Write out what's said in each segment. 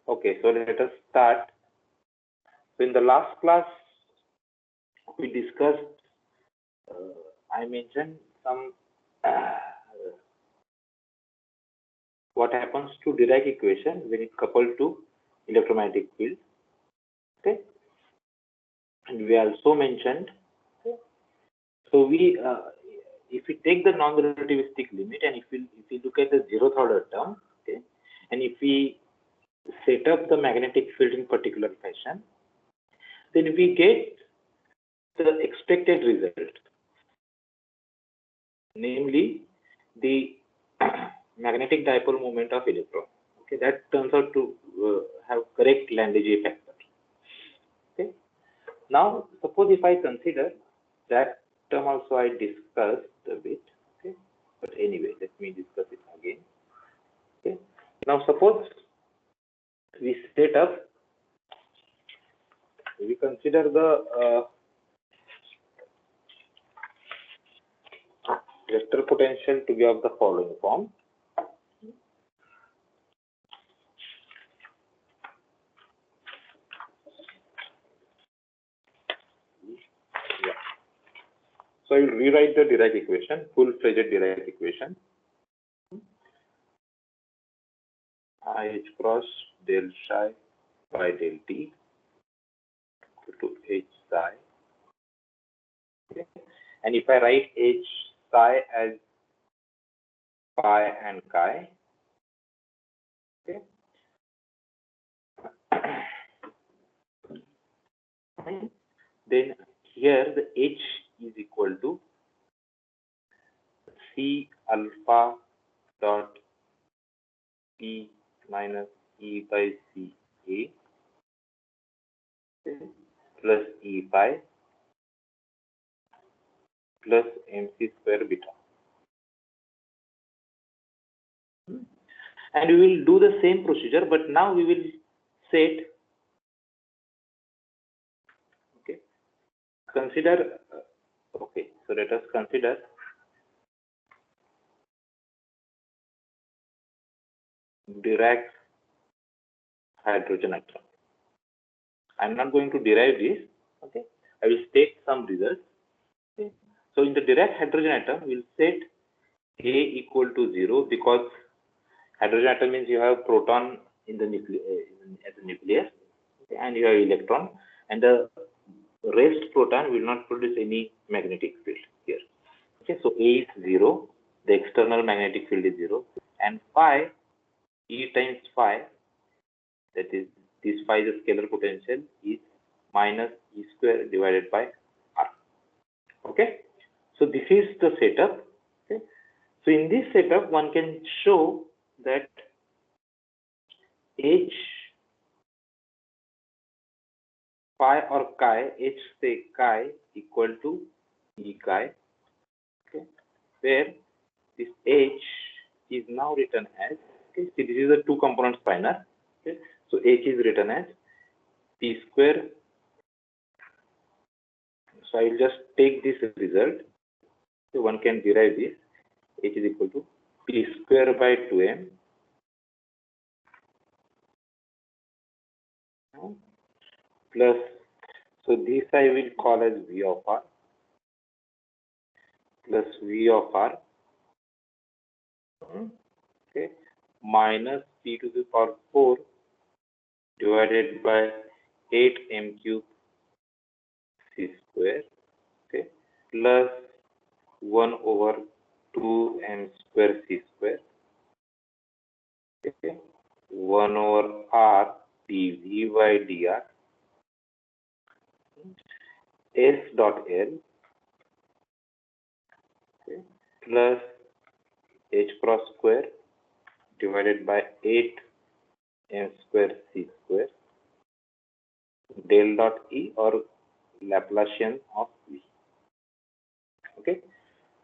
Okay, so let us start. So in the last class, we discussed, I mentioned some what happens to Dirac equation when it coupled to electromagnetic field. Okay, and we also mentioned, okay, so we if we take the non-relativistic limit and if we look at the zeroth order term, okay, and if we set up the magnetic field in particular fashion, then we get the expected result, namely the magnetic dipole moment of electron. Okay, that turns out to have correct Landauer factor. Okay, now suppose if I consider that term also I discussed a bit. Okay, but anyway, let me discuss it again. Okay, now suppose we set up, we consider the vector potential to be of the following form. Yeah. So I will rewrite the Dirac equation, full-fledged Dirac equation. H cross del psi by del t to H psi. Okay. And if I write H psi as pi and chi, okay, then here the H is equal to C alpha dot P minus E by C A, okay, plus E pi plus MC square beta. And we will do the same procedure, but now we will set, okay, consider, okay, so let us consider Dirac hydrogen atom. I'm not going to derive this, okay, I will state some results. Okay. So in the Dirac hydrogen atom, we'll set A equal to 0 because hydrogen atom means you have proton in the at the nucleus, okay, and you have electron, and the rest proton will not produce any magnetic field here. Okay, so A is 0, the external magnetic field is 0, and phi, E times phi, that is this phi is the scalar potential, is minus E square divided by R. Okay, so this is the setup. Okay, so in this setup, one can show that H phi or chi, H say chi equal to E chi, okay, where this H is now written as, okay, see this is a two component spinor, okay, so H is written as P square. So I will just take this result, so one can derive this, H is equal to P square by 2m plus, so this I will call as V of R plus V of R, okay, minus P to the power 4 divided by 8m cube C square, okay, plus 1 over 2m square C square, okay, 1 over R dV by dr, S dot L, okay, plus H cross square divided by 8m square C square, del dot E or Laplacian of V. Okay,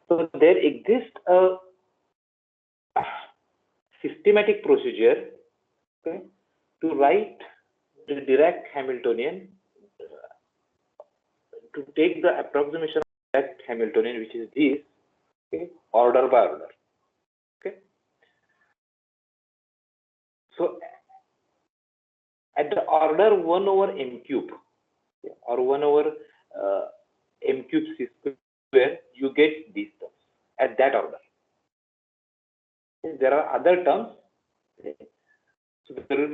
so there exists a systematic procedure, okay, to write the Dirac Hamiltonian, to take the approximation of Dirac Hamiltonian, which is this, okay, order by order. Okay, so at the order 1 over m cube, or 1 over m cube c square, you get these terms at that order. There are other terms. So there will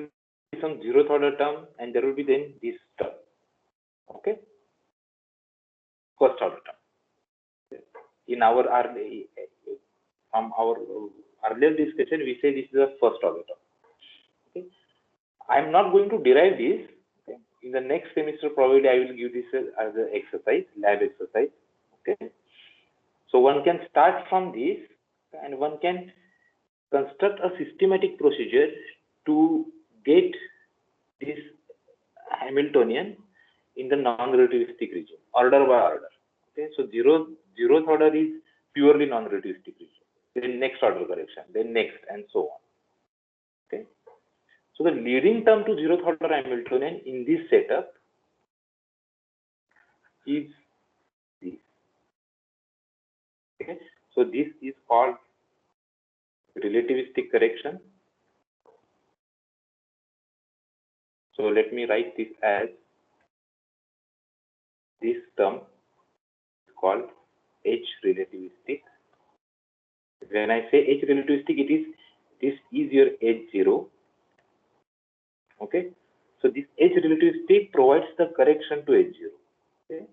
be some zeroth order term, and there will be then this term. Okay, first order term. In our from our earlier discussion, we say this is a first order term. Okay, I am not going to derive this. Okay? In the next semester, probably I will give this as an exercise, lab exercise. Okay, so one can start from this, and one can construct a systematic procedure to get this Hamiltonian in the non-relativistic region, order by order. Okay, so zeroth order is purely non-relativistic region. Then next order correction, then next, and so on. Okay, so the leading term to zeroth order Hamiltonian in this setup is this. Okay, so this is called relativistic correction. So let me write this as this term is called H relativistic. When I say H relativistic, this is your H0. Okay, so this H relativistic provides the correction to H0. Okay,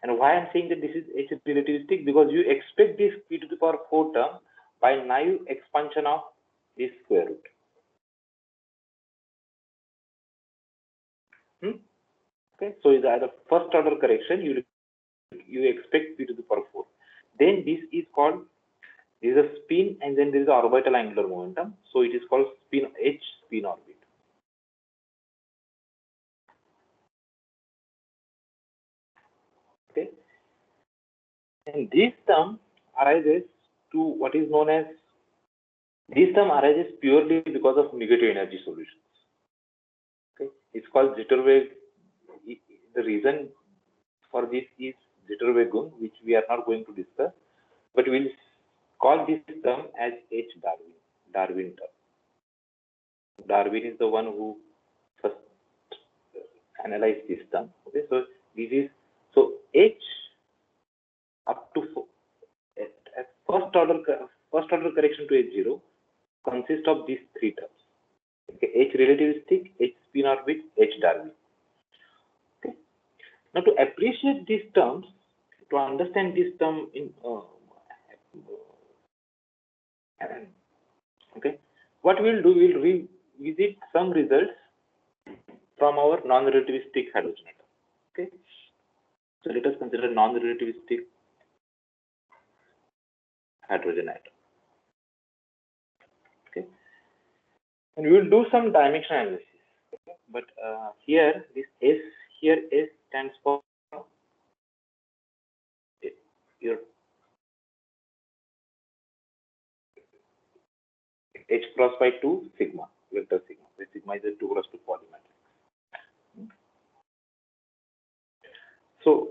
and why I'm saying that this is H relativistic, because you expect this p to the power 4 term by naive expansion of this square root. Okay, so the first order correction, you expect p to the power 4. Then this is called, there is a spin, and then there is the orbital angular momentum. So it is called spin H spin orbit. Okay, and this term arises to what is known as, this term arises purely because of negative energy solutions. Okay, it's called Zitterweg. The reason for this is Zitterweg-Gung, which we are not going to discuss, but we will call this term as H Darwin term. Darwin is the one who first analyzed this term. Okay, so this is, so H up to first order correction to H0 consists of these three terms. Okay, H relativistic, H spin orbit, H Darwin. Okay, now to appreciate these terms, to understand this term in okay, what we'll do, we'll revisit some results from our non-relativistic hydrogen atom. Okay, so let us consider non-relativistic hydrogen atom. Okay, and we will do some dimension analysis. Okay? But here this S, here S stands for your H cross by 2 sigma, vector sigma. Where sigma is a 2 cross 2 polymatrix. So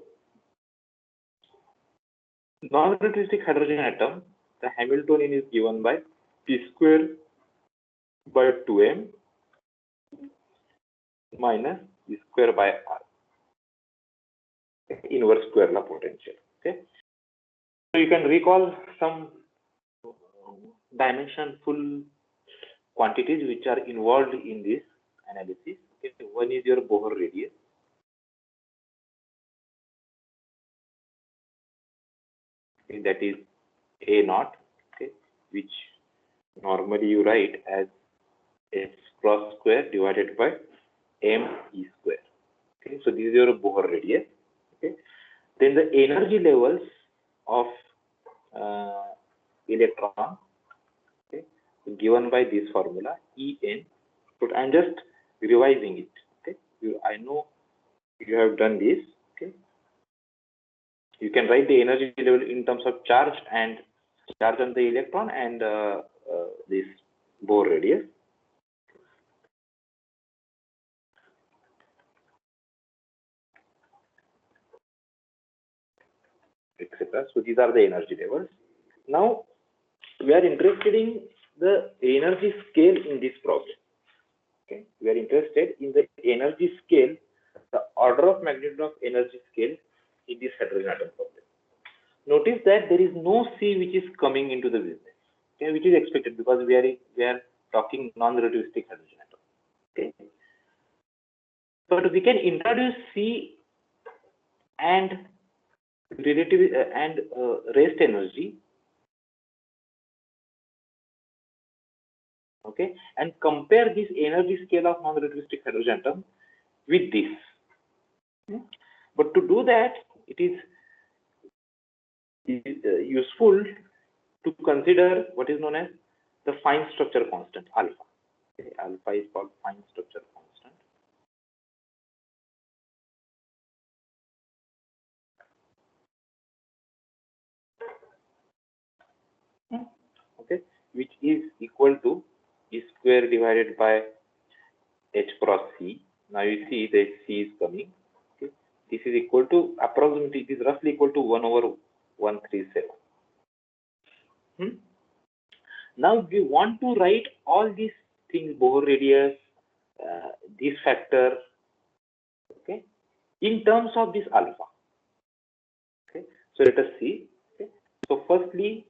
non-relativistic hydrogen atom, the Hamiltonian is given by p square by 2m minus p square by r, inverse square law potential. Okay, so you can recall some dimensionful quantities which are involved in this analysis. Okay, one is your Bohr radius. Okay, that is A naught. Okay, which normally you write as h cross square divided by m e square. Okay, so this is your Bohr radius. Okay, then the energy levels of electron, okay, given by this formula En. But I'm just revising it. Okay, I know you have done this. Okay, you can write the energy level in terms of charge and charge on the electron and this Bohr radius. Etc. So these are the energy levels. Now we are interested in the energy scale in this problem. Okay, we are interested in the energy scale, the order of magnitude of energy scale in this hydrogen atom problem. Notice that there is no C which is coming into the business, okay, which is expected because we are talking non-relativistic hydrogen atom. Okay, but we can introduce C and relative and rest energy, okay, and compare this energy scale of non-relativistic hydrogen atom with this. But to do that, it is useful to consider what is known as the fine structure constant, alpha. Okay, alpha is called fine structure constant. Okay, which is equal to E square divided by H cross C. Now you see that C is coming. Okay, this is equal to approximately, it is roughly equal to 1 over 137. Now we want to write all these things, Bohr radius, this factor, okay, in terms of this alpha. Okay, so let us see. Okay, so firstly,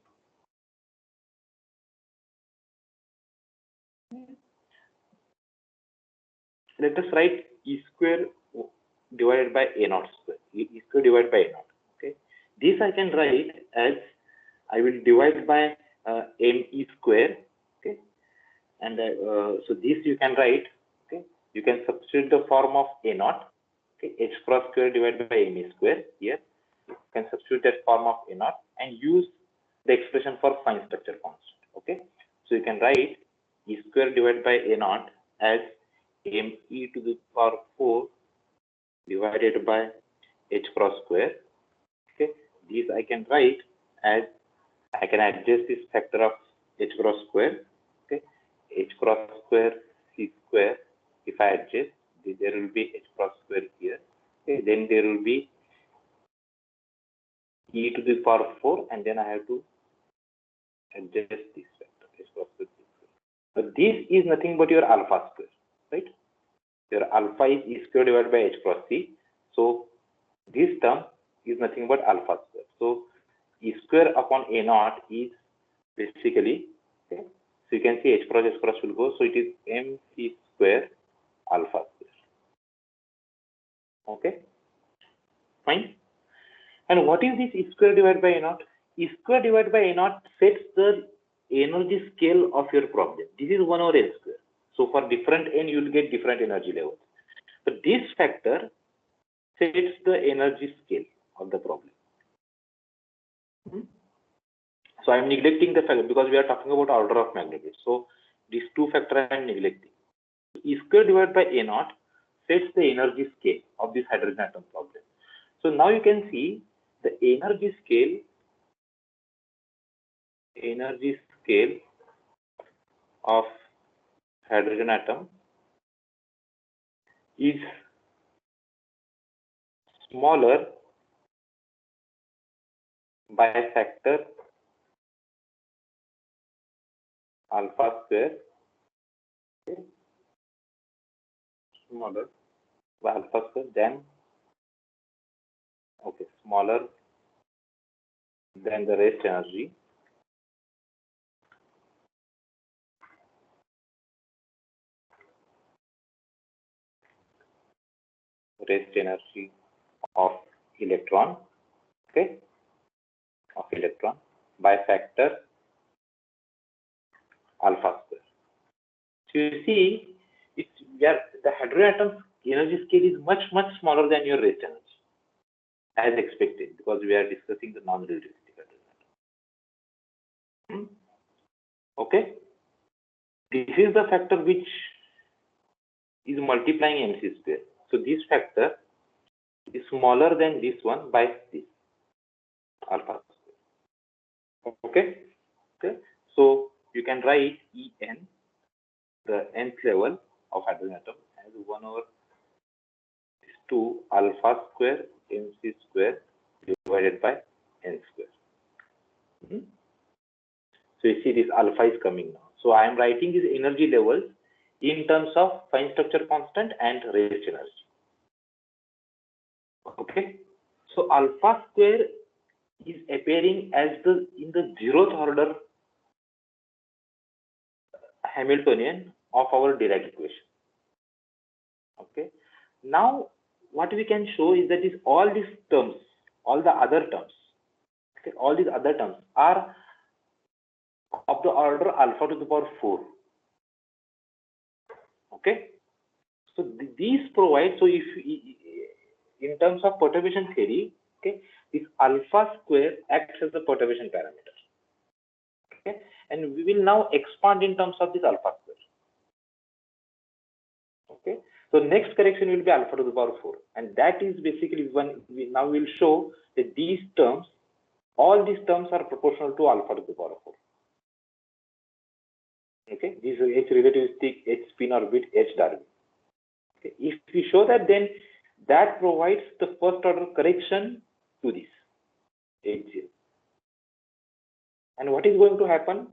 let us write E square divided by A naught square. E square divided by A naught. Okay, this I can write as I will divide by ME square. Okay, and so this you can write. Okay, you can substitute the form of A naught. Okay, H cross square divided by ME square here. You can substitute that form of A naught and use the expression for fine structure constant. Okay, so you can write E square divided by A naught as ME to the power 4 divided by H cross square. Okay, this I can write as I can adjust this factor of H cross square. Okay, H cross square C square. If I adjust, there will be H cross square here. Okay, then there will be E to the power 4, and then I have to adjust this factor H cross square C square. But this is nothing but your alpha square, right? Your alpha is E square divided by H cross C. So this term is nothing but alpha square. So E square upon A naught is basically, okay, so you can see H cross will go. So it is MC square alpha square. Okay, fine. And what is this E square divided by A naught? E square divided by A naught sets the energy scale of your problem. This is 1 over L square. So for different N, you will get different energy levels. But this factor sets the energy scale of the problem. So I am neglecting the factor because we are talking about order of magnitude. So these two factors I am neglecting. E square divided by A naught sets the energy scale of this hydrogen atom problem. So now you can see the energy scale of hydrogen atom is smaller by a factor alpha square, okay, smaller by alpha square than, okay, smaller than the rest energy of electron, okay, of electron by factor alpha square. So you see, the hydrogen atom energy scale is much smaller than your rest energy, as expected, because we are discussing the non-relativistic hydrogen atom. Okay, this is the factor which is multiplying MC square. So this factor is smaller than this one by this alpha square. Okay. So you can write En, the nth level of hydrogen atom, as 1 over 2 alpha square MC square divided by N square. So you see this alpha is coming now. So I am writing these energy levels in terms of fine structure constant and rest energy. Okay, so alpha square is appearing as in the zeroth order Hamiltonian of our Dirac equation. Okay, now what we can show is that all these terms, all the other terms, okay, all these other terms are of the order alpha to the power 4. Okay, so these provide, so if in terms of perturbation theory, okay, this alpha square acts as the perturbation parameter. Okay, and we will now expand in terms of this alpha square. Okay, so next correction will be alpha to the power 4, and that is basically when we now will show that these terms, all these terms are proportional to alpha to the power 4. Okay, this is H relativistic, H spin orbit, H Darwin. Okay, if we show that, then that provides the first order correction to this H0. And what is going to happen?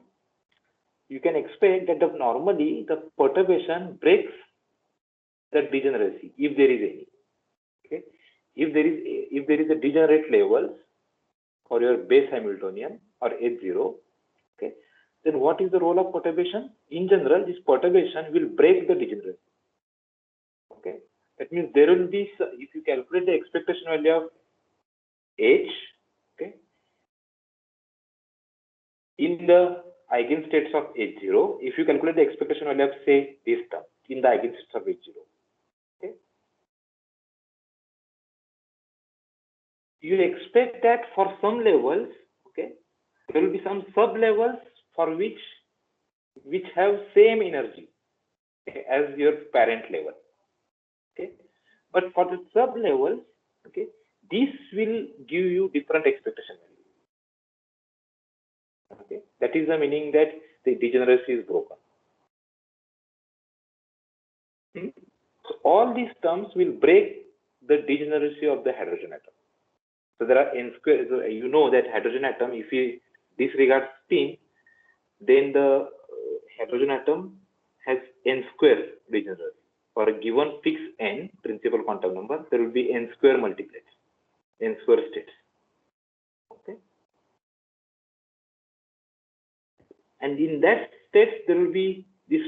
You can expect that normally the perturbation breaks the degeneracy, if there is any. Okay, if there is a degenerate level for your base Hamiltonian or H0, okay, then what is the role of perturbation? In general, this perturbation will break the degeneracy. Okay, that means there will be, if you calculate the expectation value of H, okay, in the eigenstates of H0, if you calculate the expectation value of, say, this term in the eigenstates of H0, okay, you expect that for some levels, okay, there will be some sub levels for which have same energy, okay, as your parent level. Okay, but for the sub levels, okay, this will give you different expectation value. Okay, that is the meaning that the degeneracy is broken. So all these terms will break the degeneracy of the hydrogen atom. So there are n square. So you know that hydrogen atom, if we disregard spin, then the hydrogen atom has n square degeneracy. For a given fixed n principal quantum number, there will be n square multiplied, n square states. Okay, and in that state there will be this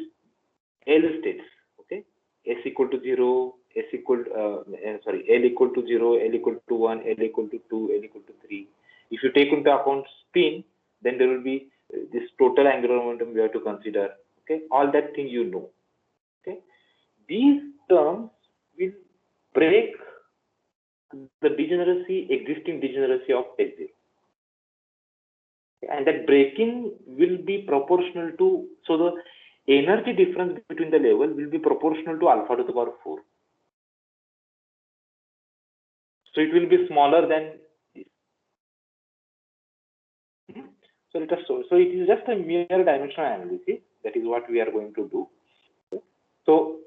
L states. Okay, S equal to 0, S equal L equal to 0, L equal to 1, L equal to 2, L equal to 3. If you take into account spin, then there will be this total angular momentum we have to consider. Okay, all that thing you know. Okay, these terms will break the existing degeneracy of H0. And that breaking will be proportional to, so the energy difference between the level will be proportional to alpha to the power 4. So it will be smaller than this. So it is just a mere dimensional analysis. That is what we are going to do. So,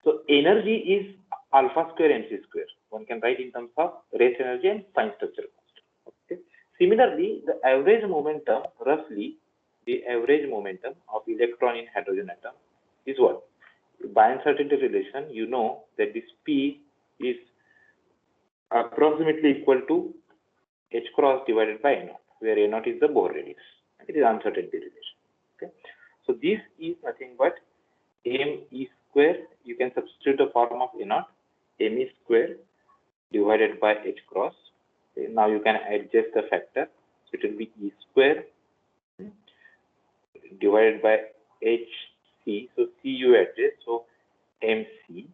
so energy is alpha square mc square. One can write in terms of rest energy and fine structure constant. Okay. Similarly, the average momentum, roughly, the average momentum of electron in hydrogen atom is what? By uncertainty relation, you know that this P is approximately equal to h cross divided by a naught, where a naught is the Bohr radius. It is uncertainty relation. Okay, so this is nothing but me square. You can substitute the form of a naught, me square divided by h cross. Okay, now you can adjust the factor. So it will be e square divided by hc. So c you adjust. So mc.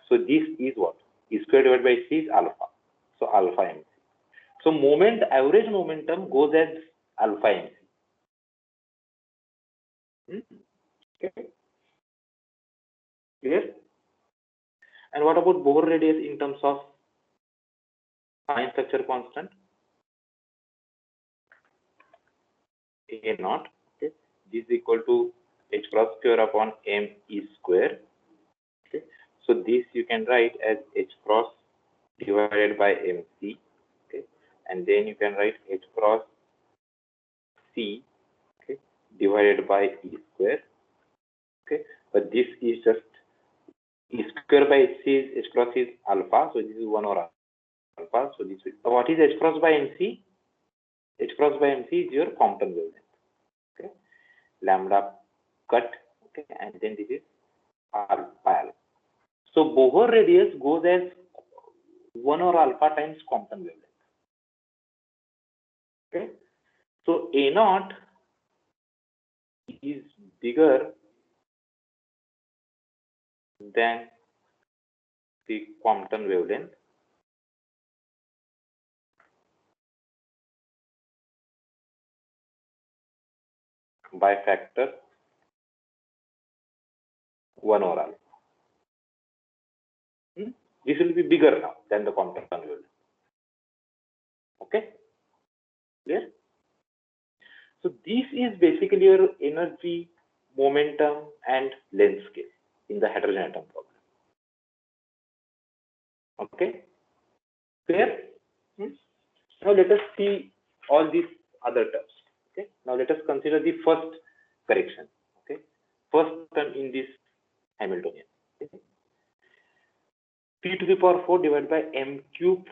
So this is what? E square divided by c is alpha. So alpha mc. So average momentum goes as alpha mc. Okay. Clear? And what about Bohr radius in terms of fine structure constant? A naught. Okay. This is equal to h cross square upon m e square. Okay. So this you can write as h cross divided by mc. Okay. And then you can write h cross c, okay, divided by e square. Okay. but this is just E square by H is H cross is alpha, so this is 1 over alpha. So this will, what is H cross by MC? H cross by MC is your Compton wavelength. Okay, lambda cut. Okay, and then this is alpha. So Bohr radius goes as 1 over alpha times Compton wavelength. Okay, so A naught is bigger than the Compton wavelength by factor 1 over alpha. This will be bigger now than the Compton wavelength. Okay, clear? So this is basically your energy, momentum, and length scale in the hydrogen atom problem. Okay, clear? Now let us see all these other terms. Okay, now let us consider the first correction. Okay, first term in this Hamiltonian. Okay? P to the power 4 divided by m cube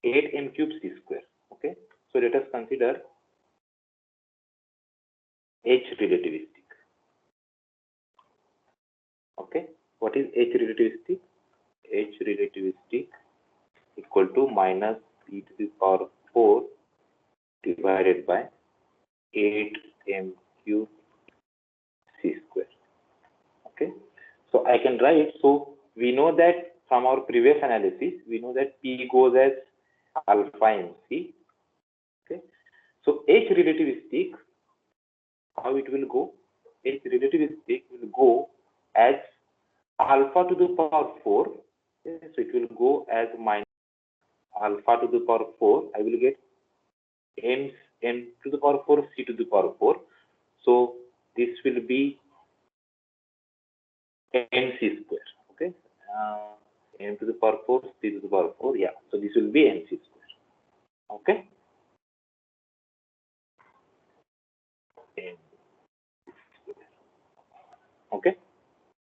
8m cube c square. Okay, so let us consider H relativistic. Okay, what is H relativistic? H relativistic equal to minus p to the power 4 divided by 8m cube c square. Okay, so I can write, so we know that from our previous analysis, we know that P goes as alpha MC. Okay, so H relativistic, how it will go? H relativistic will go as alpha to the power 4. Okay, so it will go as minus alpha to the power 4. I will get m to the power 4, c to the power 4. So this will be mc square. Okay, m to the power 4, c to the power 4. Yeah, so this will be mc square. Okay. Okay.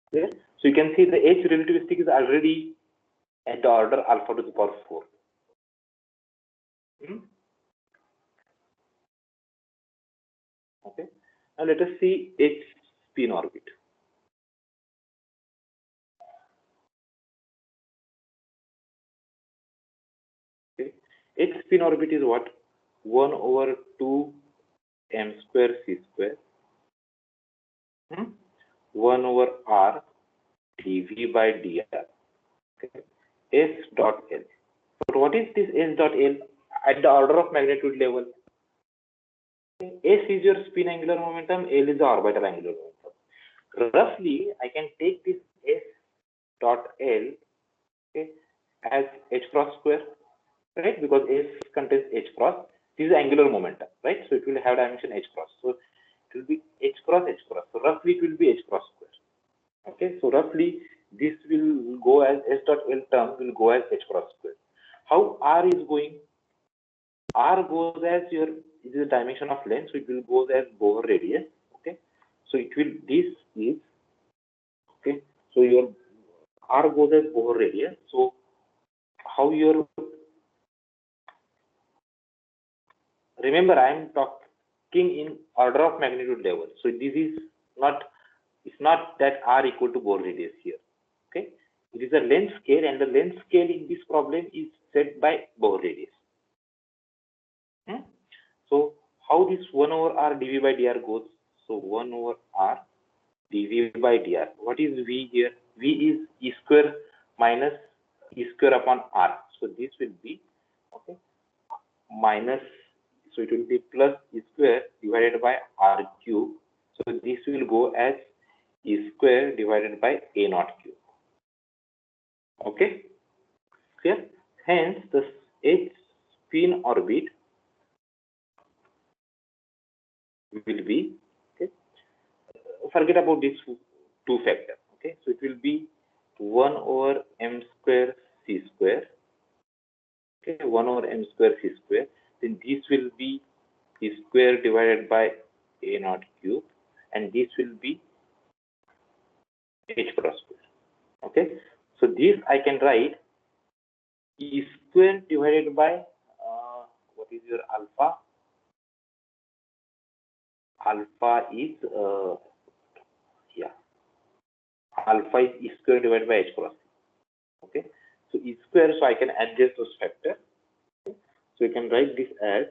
Clear? So you can see the H relativistic is already at the order alpha to the power 4. Okay. Now let us see H spin orbit. Okay. H spin orbit is what? 1 over 2 m square c square 1 over r dv by dr. Okay. S dot L. But what is this S dot L? At the order of magnitude level. S is your spin angular momentum, L is the orbital angular momentum. Roughly, I can take this S dot L, okay, as h cross square, right? Because S contains h cross. This is angular momentum, right? So it will have dimension h cross. So it will be h cross h cross. So roughly it will be h cross square. Okay, so roughly this will go as S dot L term will go as h cross square. How R is going? R goes as your, this is the dimension of length, so it will go as Bohr radius. Okay, so it will, this is, okay, so your R goes as Bohr radius. So how your, remember I am talking in order of magnitude level. So this is not, it's not that R equal to Bohr radius here. Okay, it is a length scale, and the length scale in this problem is set by Bohr radius. So how this 1 over r dv by dr goes? So 1 over r dv by dr. What is v here? V is e square minus e square upon r. So this will be, okay, minus, so it will be plus e square divided by r cube. So this will go as e square divided by a naught cube. Okay, clear? Hence the H spin orbit will be, okay, forget about this two factor. Okay, so it will be 1 over m square c square. Okay, 1 over m square c square. Then this will be e square divided by a naught cube, and this will be this I can write E square divided by what is your alpha? Alpha is alpha is E square divided by H cross C. Okay, so E square, so I can adjust those factors. Okay? So you can write this as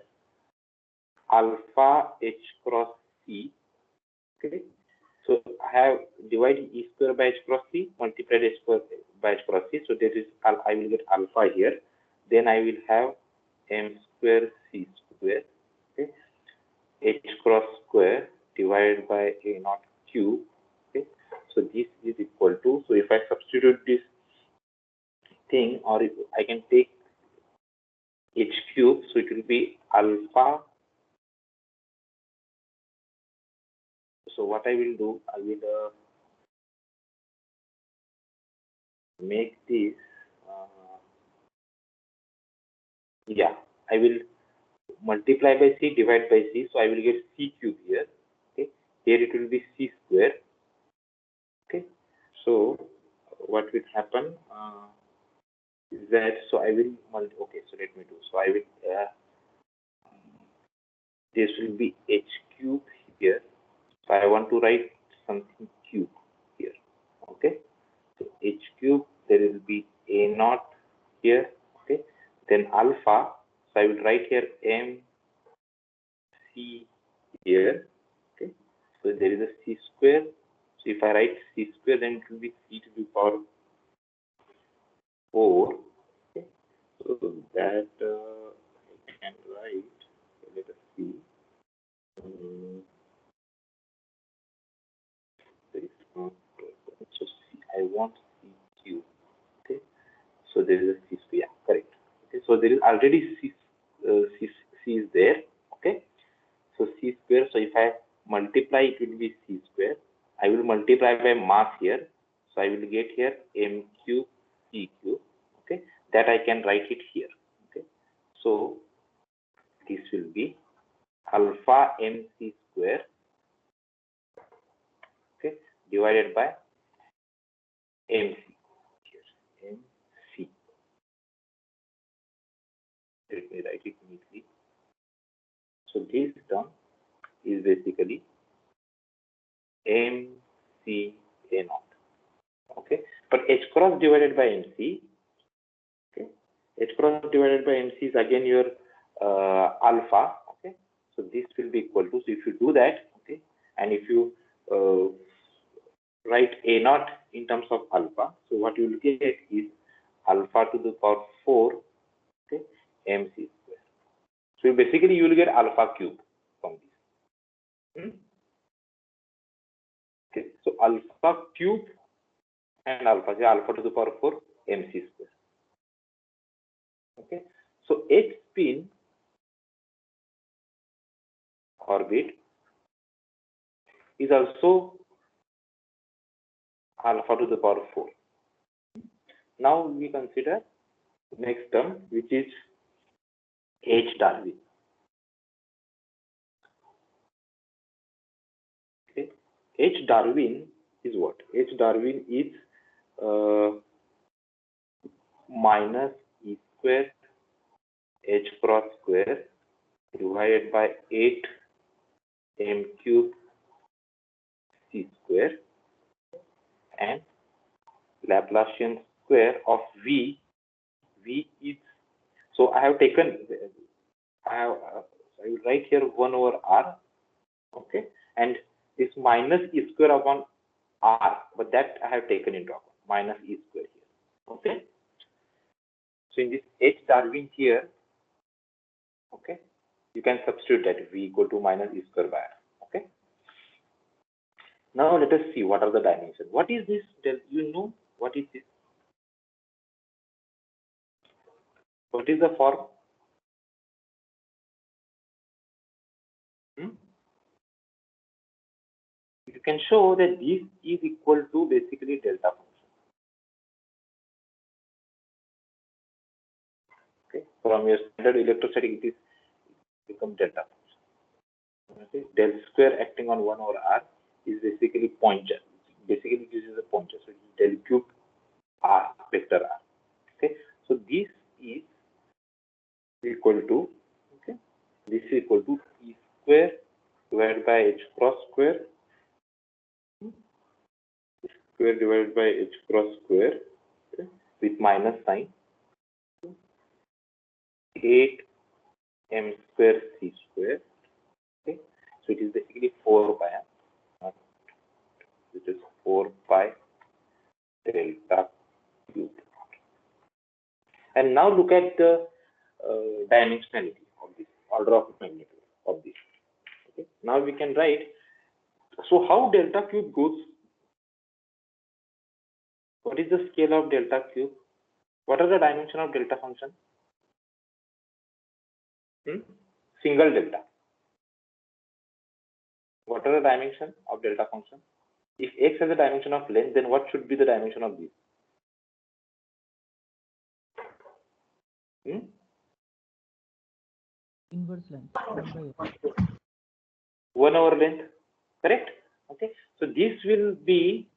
alpha H cross C. Okay, so I have divided E square by H cross C, multiplied H square by H cross C. So that is, I will get alpha here. Then I will have M square C square. Okay, H cross square divided by A naught cube. Okay, so this is equal to, so if I substitute this thing, or if I can take H cube, so it will be alpha. So what I will do, I will make this, I will multiply by C, divide by C, so I will get C cube here. Okay, here it will be C square. Okay, so what will happen is that, so I will okay, so let me do, so I will this will be H cube here, so I want to write something cube here. Okay, so H cube, there will be A naught here. Okay, then alpha, so I will write here M C here. Okay, so there is a C square, so if I write C square, then it will be C to the power 4. Okay, so that I can write, let us see. There is not, so C, I want C cube. Okay, so there is a C square, yeah, correct. Okay, so there is already C is there. Okay, so C square, so if I multiply, it will be C square. I will multiply by mass here, so I will get here M cube C cube. Okay, that I can write it here. Okay, so this will be alpha MC square, okay, divided by MC here, MC. Let me write it neatly. So this term is basically MC A naught. Okay, but H cross divided by MC. Okay, H cross divided by MC is again your alpha. Okay, so this will be equal to, so if you do that, okay, and if you write A naught in terms of alpha, so what you will get is alpha to the power 4, okay, MC square. So basically you will get alpha cube from this. Okay, so alpha cube and alpha, say alpha to the power 4 MC square. Okay, so H spin orbit is also alpha to the power 4. Now we consider next term, which is H Darwin. Okay, H Darwin is what? H Darwin is minus E square H cross square divided by 8 M cube C square and Laplacian square of V. V is, so I have taken, I will write here 1 over R. Okay, and this minus E square upon R, but that I have taken into account, minus E square here. Okay, so in this H Darwin here, okay, you can substitute that V equal to minus E square by R. Okay, now let us see what are the dimensions. What is this? You know what is this? What is the form? You can show that this is equal to basically delta function. Okay, from your standard electrostatic, it is become delta function. Okay, del square acting on 1 over R is basically pointer. Basically, this is a pointer, so it is del cube R vector. square divided by h cross square, okay, with minus sign, 8 m square c square. Okay, so it is basically 4 pi, which is 4 pi delta cube. And now look at the dimensionality of this, order of magnitude of this. Okay, now we can write. So how delta cube goes? What is the scale of delta cube? What are the dimension of delta function? Single delta. What are the dimension of delta function? If x has a dimension of length, then what should be the dimension of this? Inverse length, 1 by x. 1 over length, correct? Okay, so this will be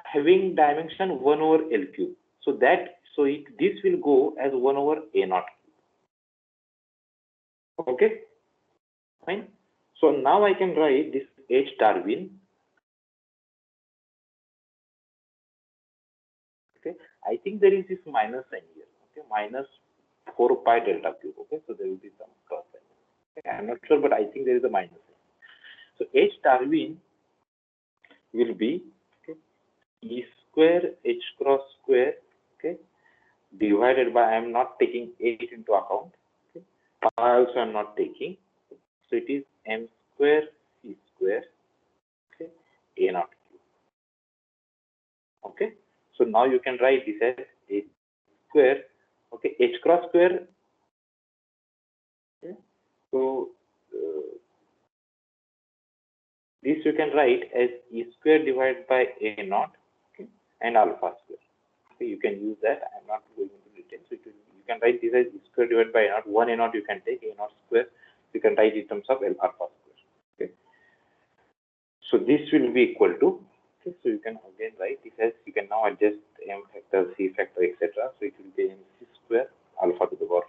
having dimension 1 over L cube. So this will go as 1 over A naught. Okay, fine. So now I can write this H Darwin. Okay, I think there is this minus sign here. Okay, minus 4 pi delta cube. Okay, so there will be some cross sign. Okay, I'm not sure, but I think there is a minus sign. So H Darwin will be, okay, E square H cross square, okay, divided by, I am not taking 8 into account. Okay, I also am not taking. So it is m square c square, okay, A naught cube. Okay, so now you can write this as a square, okay, H cross square. Okay, so this you can write as E square divided by A naught, okay, and alpha square. Okay, you can use that. I am not going into detail. So you can write this as E square divided by A naught. 1 A naught you can take, A naught square. You can write in terms of L alpha square. Okay, so this will be equal to. Okay, so you can again write this as, you can now adjust m factor, c factor, etc. So it will be mc square alpha to the power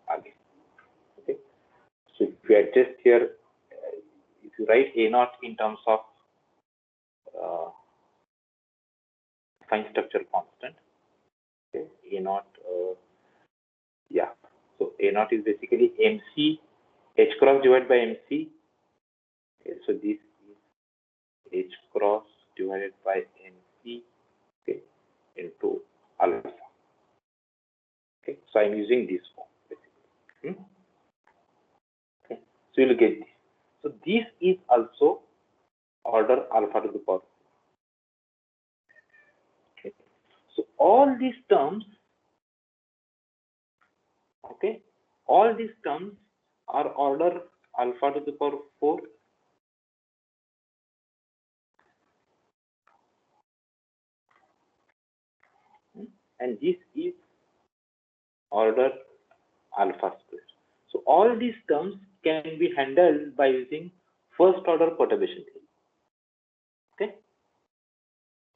4 again. Okay, so if you adjust here, if you write A naught in terms of fine structure constant, okay, A naught, yeah, so A naught is basically mc h cross divided by mc. Okay, so this is h cross divided by mc, okay, into alpha. Okay, so I'm using this form basically. Okay, so you'll get this. So this is also order alpha to the power. Okay, so all these terms, okay, all these terms are order alpha to the power 4. And this is order alpha square. So all these terms can be handled by using first order perturbation theory. Okay,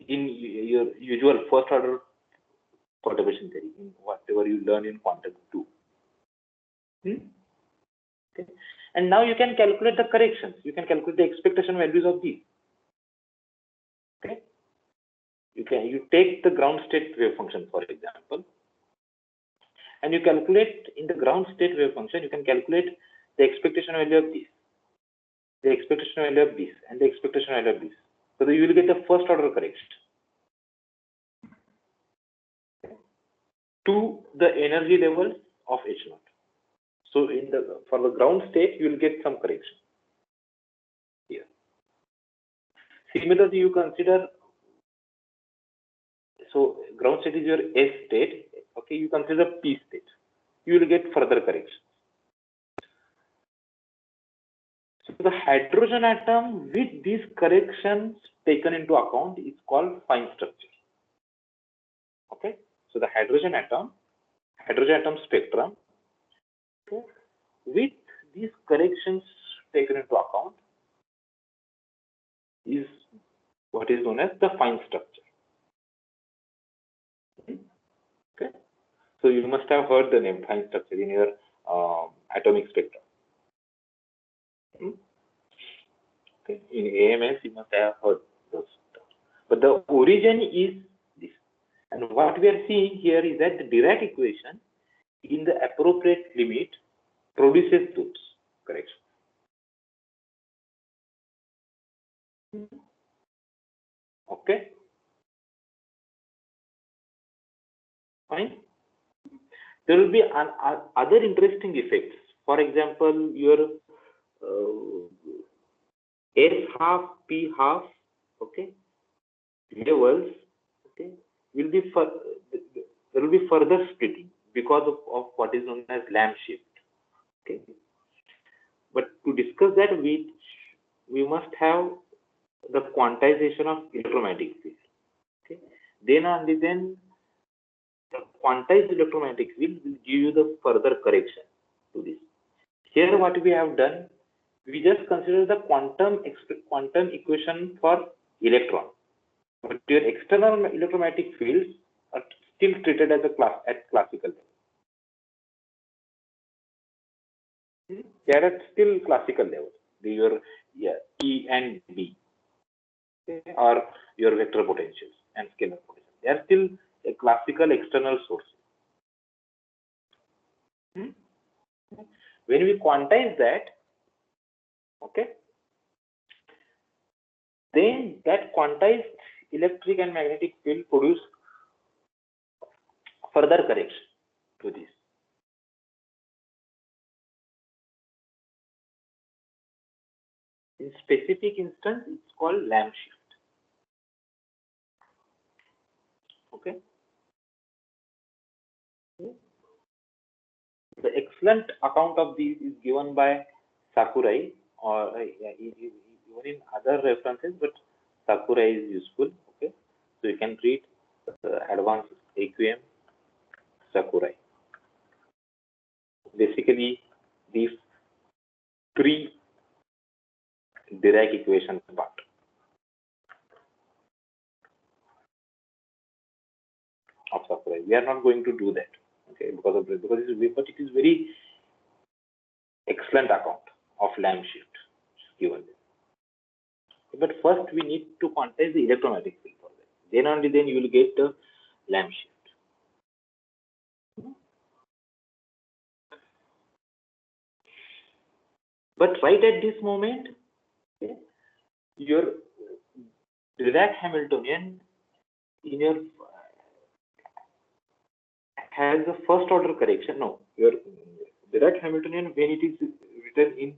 in your usual first order perturbation theory, in whatever you learn in quantum 2. Okay, and now you can calculate the corrections. You can calculate the expectation values of these. Okay, you take the ground state wave function, for example, and you calculate in the ground state wave function, you can calculate the expectation value of this, the expectation value of this, and the expectation value of this. So you will get the first order correction to the energy levels of H naught. So for the ground state, you will get some correction here. Similarly, you consider, so ground state is your S state. Okay, you consider P state. You will get further correction. So the hydrogen atom with these corrections taken into account is called fine structure. Okay, so the hydrogen atom spectrum, okay, with these corrections taken into account is what is known as the fine structure. Okay, so you must have heard the name fine structure in your atomic spectrum. Okay, in AMS you must have heard those. but the origin is this. And what we are seeing here is that the Dirac equation in the appropriate limit produces those corrections. Okay, fine. There will be other interesting effects. For example, your S half, P half, okay, levels, okay, will be there will be further splitting because of what is known as lamp shift. Okay, but to discuss that, we must have the quantization of electromagnetic field. Okay, then only then the quantized electromagnetic field will give you the further correction to this. Here, what we have done, we just consider the quantum equation for electron, but your external electromagnetic fields are still treated as a classical level. They are at still classical level. Your E and B, okay, or your vector potentials and scalar potentials. They are still a classical external source. When we quantize that, okay, then that quantized electric and magnetic field produce further correction to this. In specific instance, it's called lamp shift. Okay. The excellent account of these is given by Sakurai, or even in other references, but Sakurai is useful. Okay, so you can read advanced AQM Sakurai. Basically, these three Dirac equations part. Of Sakurai. We are not going to do that, okay, because it is very excellent account of lamp shift given. But first we need to quantize the electromagnetic field for that. Then only then you will get the lamp shift. But right at this moment, okay, your Dirac Hamiltonian in your has a first order correction. No, your Dirac Hamiltonian, when it is written in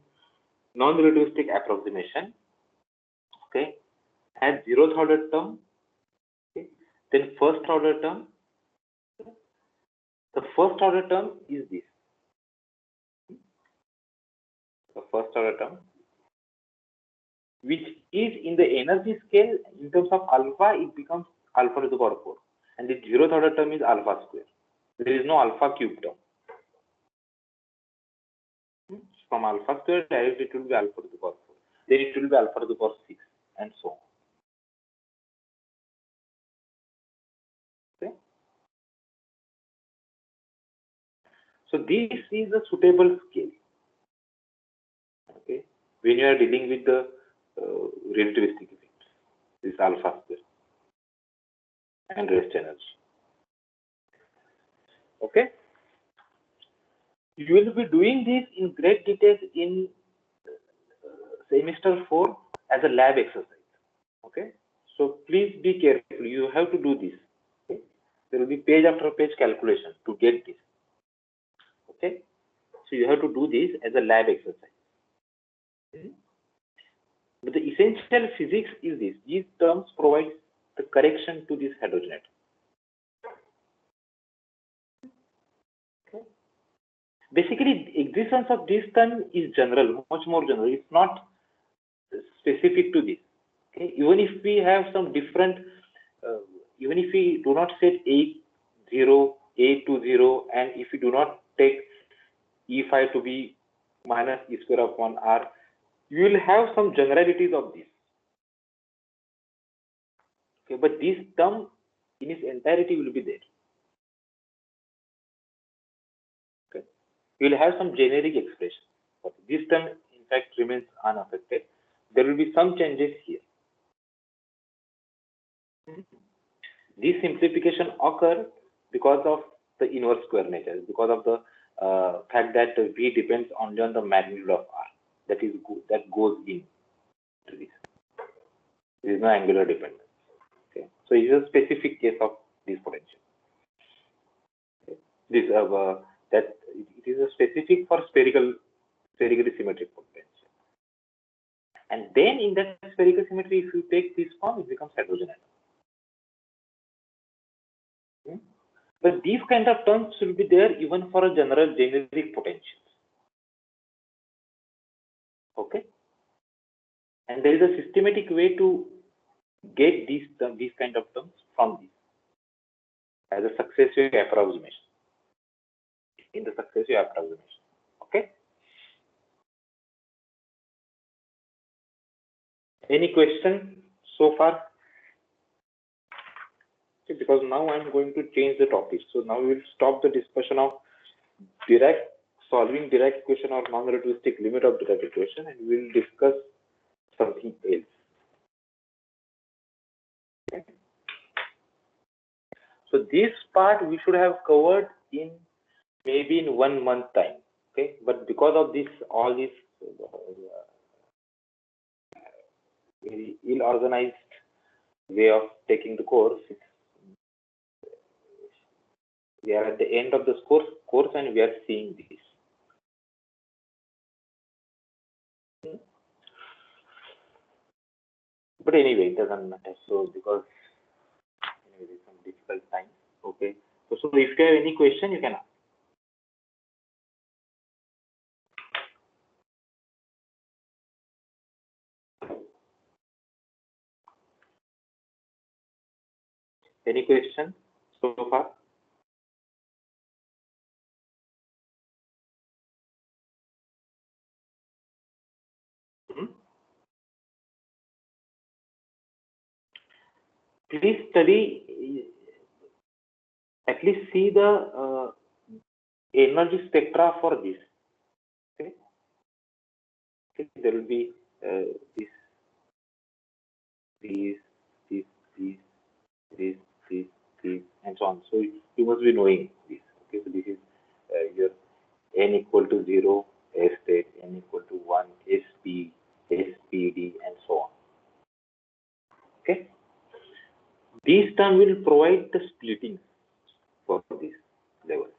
non-relativistic approximation, okay, has zeroth order term, okay, then first order term. The first order term is this. The first order term, which is in the energy scale in terms of alpha, it becomes alpha to the power 4, and the zeroth order term is alpha square. There is no alpha cube term. From alpha square directly it will be alpha to the power 4. Then it will be alpha to the power 6, and so on. Okay. So this is a suitable scale. Okay, when you are dealing with the relativistic effects, this alpha square and rest energy. Okay, you will be doing this in great detail in semester 4 as a lab exercise. Okay, so please be careful. You have to do this. Okay? There will be page after page calculation to get this. Okay, so you have to do this as a lab exercise. Okay? But the essential physics is this: these terms provide the correction to this hydrogen atom. Okay? Basically, existence of this term is general, much more general. It's not specific to this. Okay? Even if we have some different, even if we do not set A0, A20, and if we do not take E5 to be minus E square of 1R, you will have some generalities of this. Okay, but this term in its entirety will be there. Okay, you will have some generic expression. But this term, in fact, remains unaffected. There will be some changes here. This simplification occurs because of the inverse square nature, because of the fact that V depends only on the magnitude of R. That goes in to this. There is no angular dependence. Okay, so it is a specific case of this potential. Okay. This that it is a specific for spherically symmetric potential. And then in that spherical symmetry, if you take this form, it becomes hydrogen atom. But these kind of terms will be there even for a generic potential. Okay, and there is a systematic way to get these kind of terms from this as a successive approximation. In the successive approximation. Okay. Any question so far? Okay, because now I am going to change the topic. So now we will stop the discussion of solving Dirac equation or non-relativistic limit of Dirac equation, and we will discuss something else. Okay. So this part we should have covered in maybe in 1 month time. Okay, but because of this, all this very ill-organized way of taking the course, we are at the end of the course and we are seeing this. But anyway, it doesn't matter. So because anyway, there's some difficult times. Okay. So if you have any question, you can ask. Any question so far? Please study, at least see the energy spectra for this. Okay. Okay. There will be this, and so on. So you must be knowing this. Okay. So this is your n equal to 0 S state, n equal to 1 SP, SPD, and so on. Okay. This term will provide the splitting for these levels.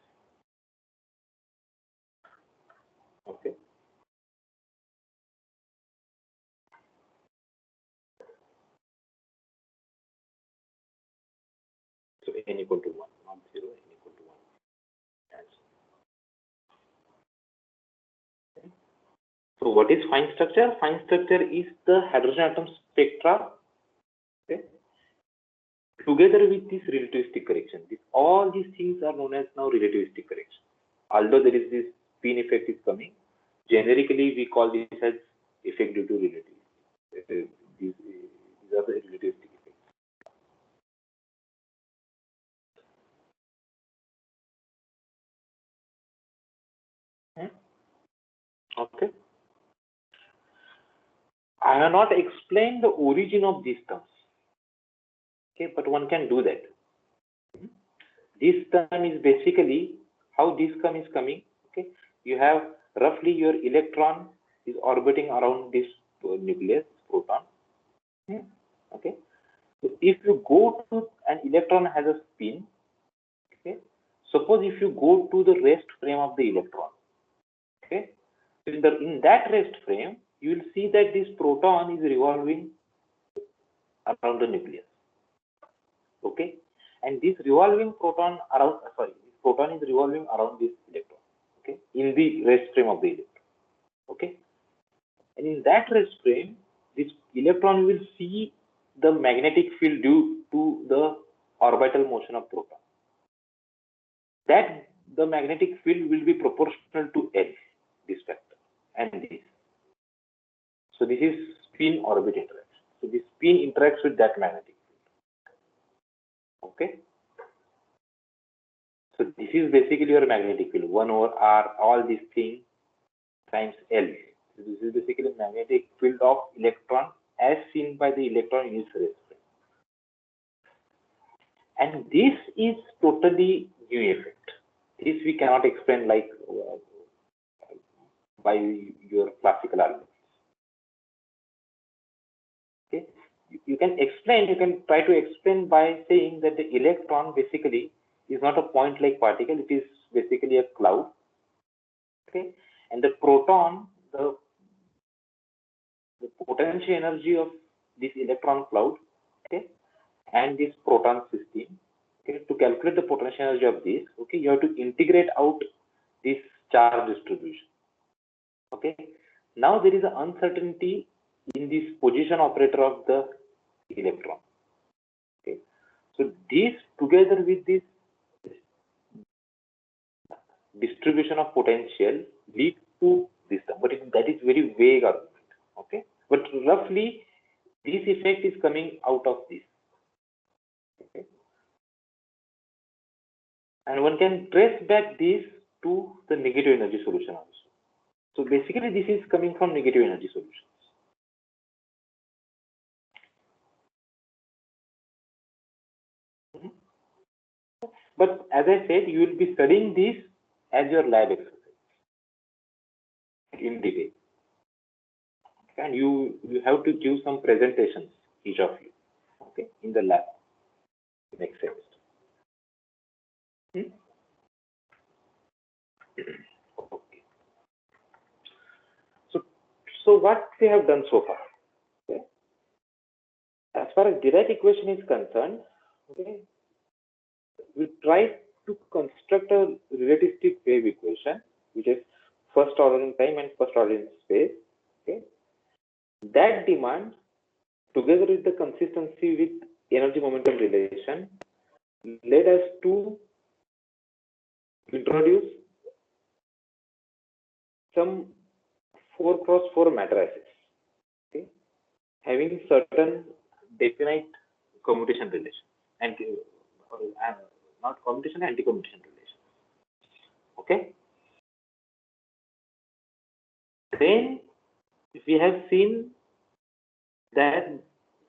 Okay. So n equal to 1, not 0, n equal to 1. And so, okay. So what is fine structure? Fine structure is the hydrogen atom spectra, okay, together with this relativistic correction. All these things are known as now relativistic correction. Although there is this spin effect is coming, generically we call this as effect due to relativity. These are the relativistic effects. Okay. I have not explained the origin of these terms. Okay, but one can do that. This term is basically how this term is coming. Okay, you have roughly your electron is orbiting around this nucleus proton. Okay, so if you go to an electron has a spin. Okay, suppose if you go to the rest frame of the electron. Okay, in that rest frame, you will see that this proton is revolving around the nucleus. Okay, and this revolving proton around, this proton is revolving around this electron. Okay, in the rest frame of the electron. Okay, and in that rest frame, this electron will see the magnetic field due to the orbital motion of proton. That the magnetic field will be proportional to L, this factor, and this. So this is spin orbit interaction. So this spin interacts with that magnetic field. Okay. So this is basically your magnetic field, 1 over R, all these things times L. So this is basically magnetic field of electron as seen by the electron in its rest frame. And this is totally new effect. This we cannot explain like by your classical arguments. Okay, you can explain. You can try to explain by saying that the electron basically is not a point-like particle. It is basically a cloud. Okay, and the proton, the potential energy of this electron cloud, okay, and this proton system. Okay, to calculate the potential energy of this, okay, you have to integrate out this charge distribution. Okay, now there is an uncertainty in this position operator of the electron. Okay, so this together with this distribution of potential lead to this term, but that is very vague argument. Okay, but roughly this effect is coming out of this. Okay, and one can trace back this to the negative energy solution also. So basically this is coming from negative energy solutions. But as I said, you will be studying this as your lab exercise in detail. And you have to give some presentations, each of you, okay, in the lab next semester. Okay. So what we have done so far? Okay. As far as Dirac equation is concerned, okay, we tried to construct a relativistic wave equation, which is first order in time and first order in space. Okay, that demand, together with the consistency with energy momentum relation, led us to introduce some 4x4 matrices, okay, having certain definite commutation relation and not commutation, anti-commutation relation. Okay. Then we have seen that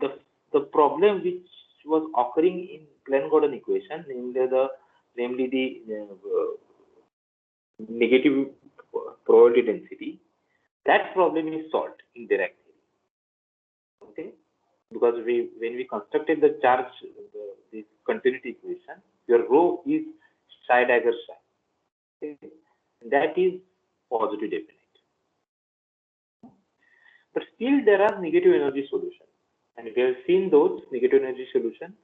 the problem which was occurring in Glenn-Gordon equation, namely the negative probability density, that problem is solved in Dirac theory. Okay, because when we constructed the charge, this continuity equation, your rho is psi dagger psi. Okay, that is positive definite. But still there are negative energy solutions, and we have seen those negative energy solutions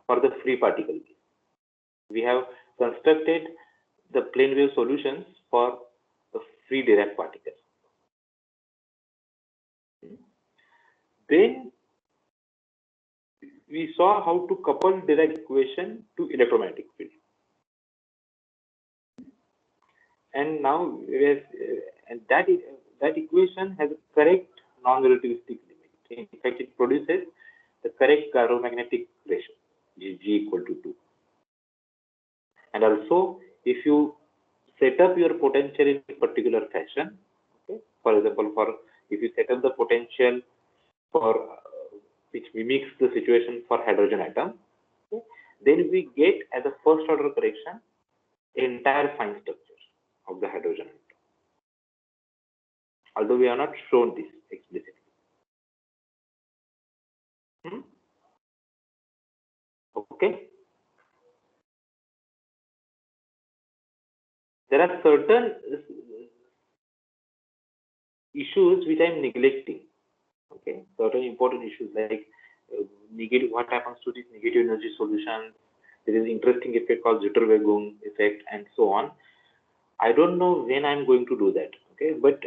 for the free particle case. We have constructed the plane wave solutions for the free Dirac particles. Then we saw how to couple Dirac equation to electromagnetic field. And now and that equation has a correct non-relativistic limit. In fact, it produces the correct gyromagnetic ratio, G equal to 2. And also, if you set up your potential in a particular fashion, okay, for example, if you set up the potential for which mimics the situation for hydrogen atom, okay, then we get as a first order correction entire fine structure of the hydrogen atom. Although we have not shown this explicitly. Okay. There are certain issues which I am neglecting. Okay, certain important issues like negative. What happens to this negative energy solution? There is interesting effect called Zitterwegung effect and so on. I don't know when I am going to do that. Okay, but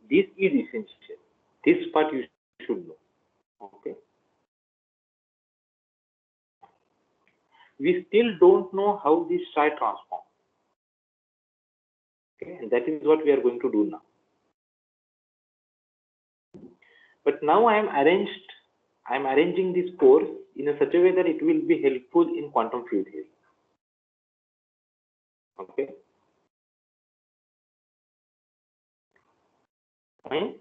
this is essential. This part you should know. Okay. We still don't know how this psi transforms. Okay, and that is what we are going to do now. But now I am arranging this course in a such a way that it will be helpful in quantum field theory. Okay. Fine.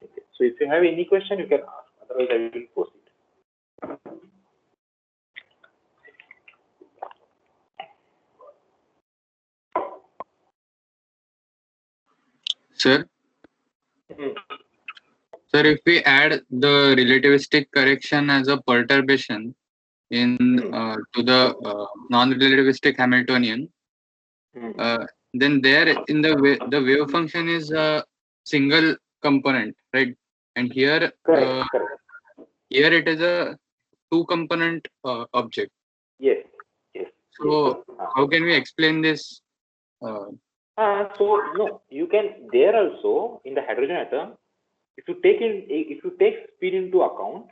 Okay. So if you have any question, you can ask. Otherwise, I will proceed. Sir, Hmm. sir, if we add the relativistic correction as a perturbation in to the non-relativistic Hamiltonian, Hmm. then there in the wave function is a single component, right? And here Correct, correct. here it is a two component object. Yes, yes, yes. So how can we explain this? Uh, So no, you can there also in the hydrogen atom, if you take spin into account,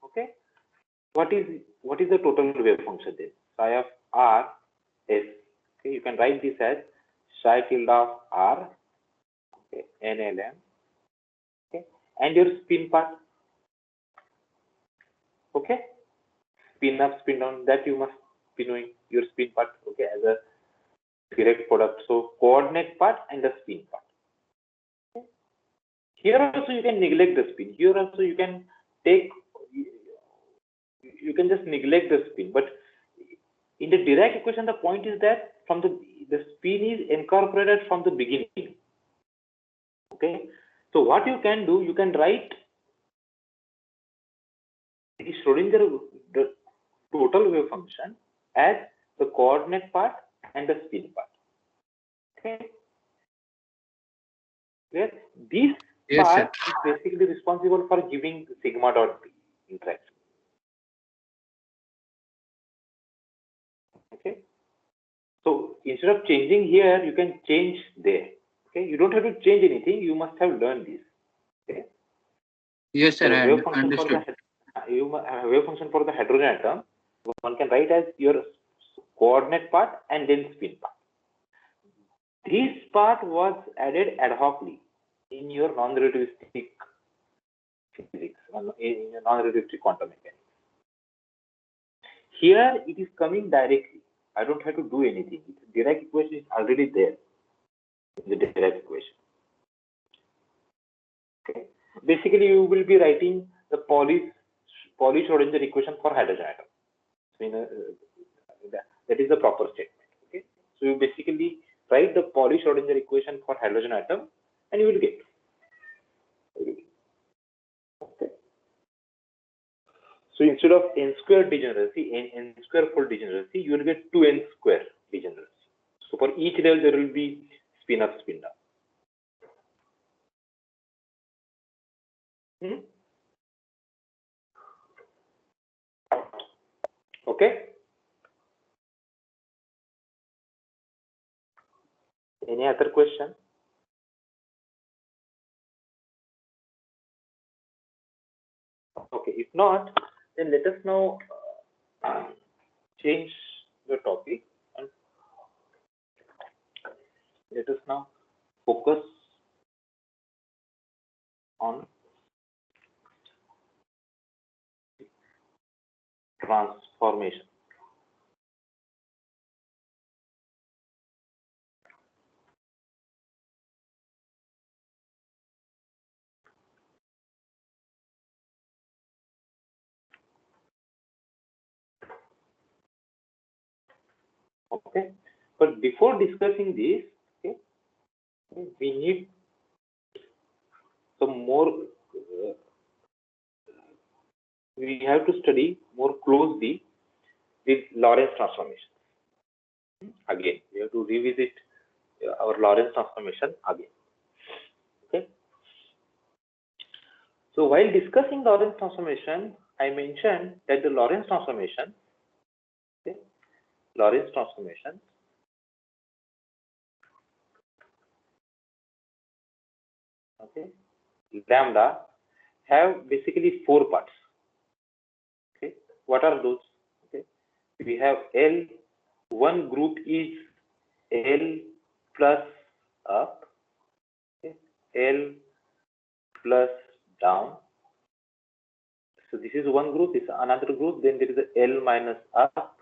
okay, what is the total wave function then? Psi of r s. Okay, you can write this as psi tilde of r, okay, NLM, okay, and your spin part, okay, spin up, spin down, that you must be knowing your spin part, okay, as a direct product. So coordinate part and the spin part. Okay. Here also you can neglect the spin. Here also you can take, you can just neglect the spin. But in the Dirac equation, the point is that from the spin is incorporated from the beginning. Okay. So what you can do, you can write the Schrodinger the total wave function as the coordinate part and the spin part. Okay. Where this yes, sir. part is basically responsible for giving sigma dot b interaction. Okay. So instead of changing here, you can change there. Okay. You don't have to change anything. You must have learned this. Okay. Yes, sir. So I wave function for understood. the wave function for the hydrogen atom, one can write as your coordinate part and then spin part. This part was added ad hocly in your non-relativistic physics, in your non-relativistic quantum mechanics. Here it is coming directly. I don't have to do anything. The Dirac equation is already there in the Dirac equation. Okay. Basically, you will be writing the Pauli-Schrodinger equation for hydrogen atom. So that is the proper statement. Okay. So you basically write the Pauli-Schrodinger equation for hydrogen atom, and you will get. Okay. So instead of n square degeneracy, n square fold degeneracy, you will get 2n square degeneracy. So for each level, there will be spin up, spin down. Okay. Any other question? Okay. If not, then let us now change the topic and let us now focus on transformation. Okay. But before discussing this, okay, we need some more. We have to study more closely with Lorentz transformation. Again, we have to revisit our Lorentz transformation again. Okay. So while discussing Lorentz transformation, I mentioned that the Lorentz transformation, okay, Lorentz transformation, okay, lambda have basically 4 parts. Okay, what are those? Okay, we have L. One group is L plus up, okay, L plus down. So this is one group. This is another group. Then there is a L minus up,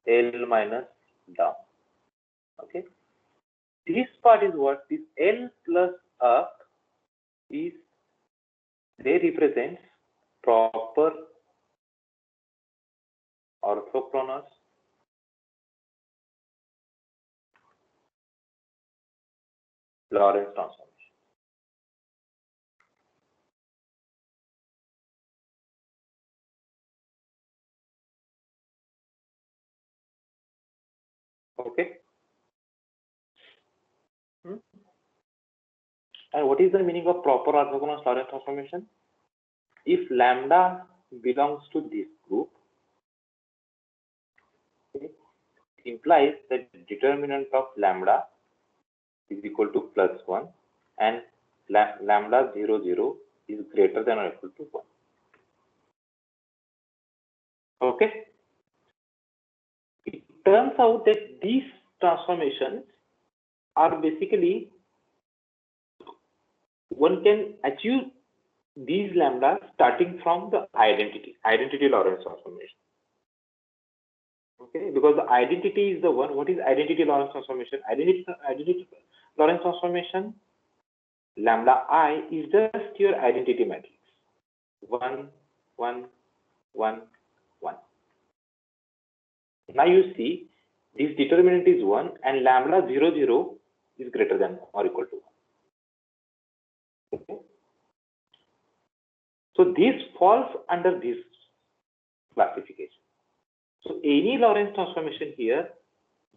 L minus down. Okay. This part is what? This L plus up is, they represents proper orthogonal Lorentz transformation. Okay. And what is the meaning of proper orthogonal Lorentz transformation? If lambda belongs to this group, okay, implies that determinant of lambda is equal to +1 and lambda 0, 0 is greater than or equal to 1. Okay. It turns out that these transformations are basically, one can achieve these lambda starting from the identity Lorentz transformation. Okay, because the identity is the one. What is identity Lorentz transformation? Identity Lorentz transformation, lambda I is just your identity matrix. 1, 1, 1, 1. Now you see this determinant is 1 and lambda 0, 0 is greater than or equal to 1. Okay. So this falls under this classification. So any Lorentz transformation here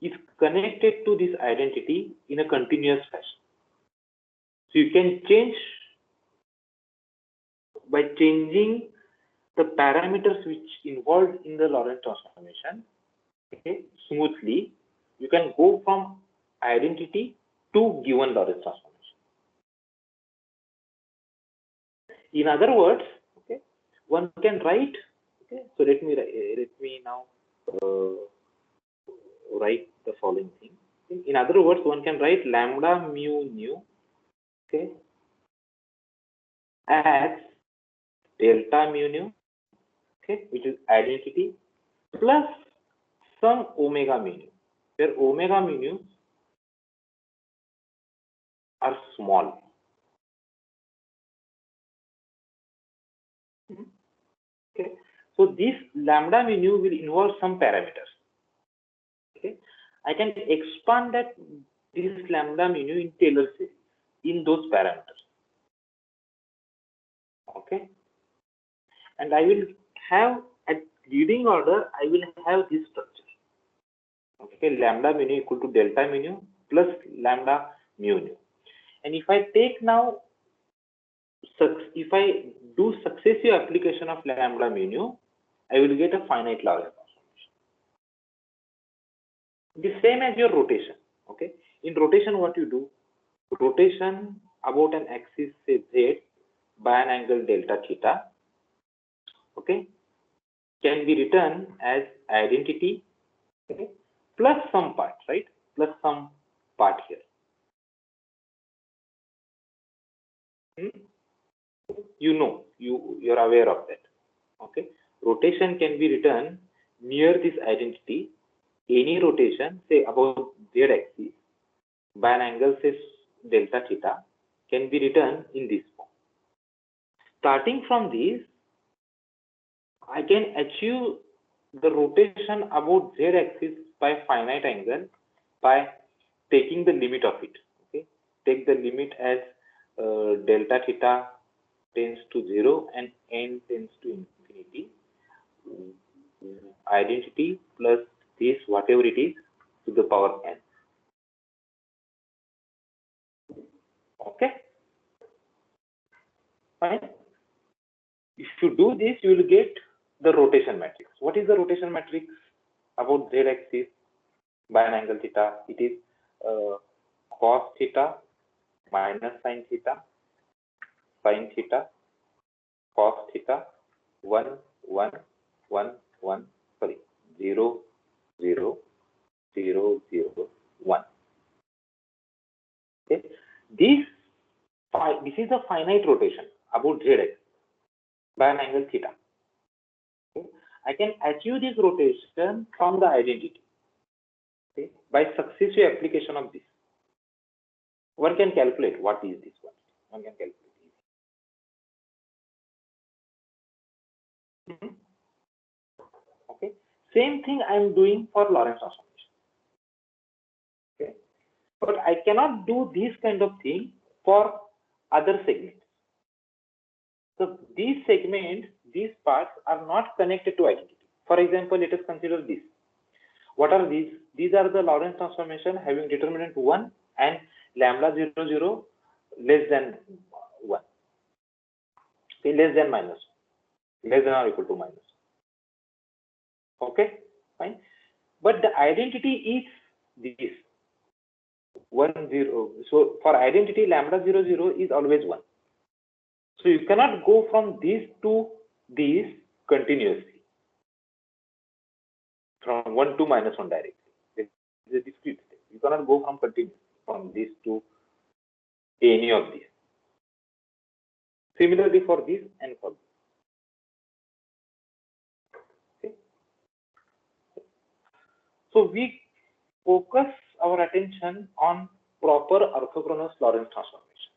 is connected to this identity in a continuous fashion. So you can change by changing the parameters which involved in the Lorentz transformation, okay, smoothly. You can go from identity to given Lorentz transformation. In other words, okay, one can write. Okay, so let me now write the following thing. In other words, one can write lambda mu nu, okay, as delta mu nu, okay, which is identity, plus some omega mu nu, where omega mu nu are small. Okay, so this lambda mu nu will involve some parameters. Okay, I can expand that this lambda mu nu in Taylor series in those parameters. Okay, and I will have at leading order, I will have this structure. Okay, lambda mu nu equal to delta mu nu plus lambda mu nu. And if I take now, if I do successive application of lambda mu nu, I will get a finite Lorentz transformation. The same as your rotation. Okay, in rotation, what you do? Rotation about an axis, say z, by an angle delta theta, okay, can be written as identity, okay, plus some part, right? Plus some part here. You know, you're aware of that. Okay, rotation can be written near this identity. Any rotation, say about z axis, by an angle say delta theta, can be written in this form. Starting from this, I can achieve the rotation about z axis by finite angle by taking the limit of it. Okay, take the limit as delta theta tends to 0 and n tends to infinity. Identity plus this, whatever it is, to the power n. Okay, fine. If you do this, you will get the rotation matrix. What is the rotation matrix about z axis by an angle theta? It is cos theta minus sin theta, cos theta, 1, 1, 1, 1, sorry, 0, 0, 0, 0, 1. Okay, this is a finite rotation about z axis by an angle theta. Okay, I can achieve this rotation from the identity, okay, by successive application of this. One can calculate what is this one. One can calculate. Okay, same thing I am doing for Lorentz transformation. Okay, but I cannot do this kind of thing for other segments. So these segments, these parts are not connected to identity. For example, let us consider this. What are these? These are the Lorentz transformation having determinant 1 and lambda 0, 0 less than 1. Okay, less than minus, less than or equal to minus. Okay, fine. But the identity is this 1, 0. So for identity, lambda 0, 0 is always 1. So you cannot go from these to these continuously, from 1 to minus 1 directly. This is a discrete step. You cannot go from continuously from this to any of these. Similarly for this and for this. Okay. So we focus our attention on proper orthogonal Lorentz transformation.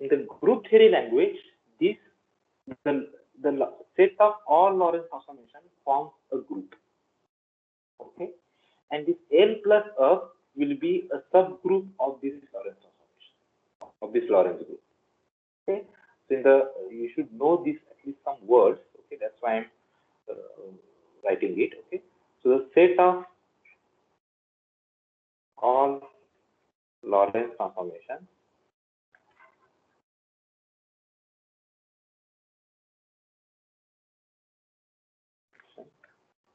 In the group theory language, the set of all Lorentz transformations forms a group. Okay, and this L plus F will be a subgroup of this Lorentz transformation, of this Lorentz group. Okay, so in the you should know this at least some words. Okay, that's why I'm writing it. Okay, so the set of all Lorentz transformations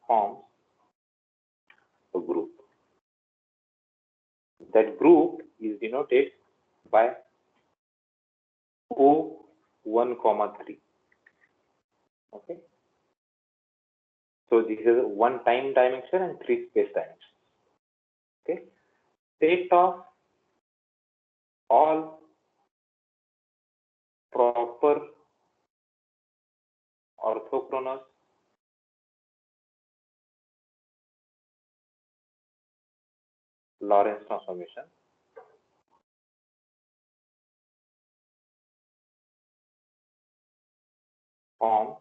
forms a group. That group is denoted by O1, 3. Okay. So this is one time dimension and 3 space dimensions. Okay. Set of all proper orthogonal Lorentz transformation form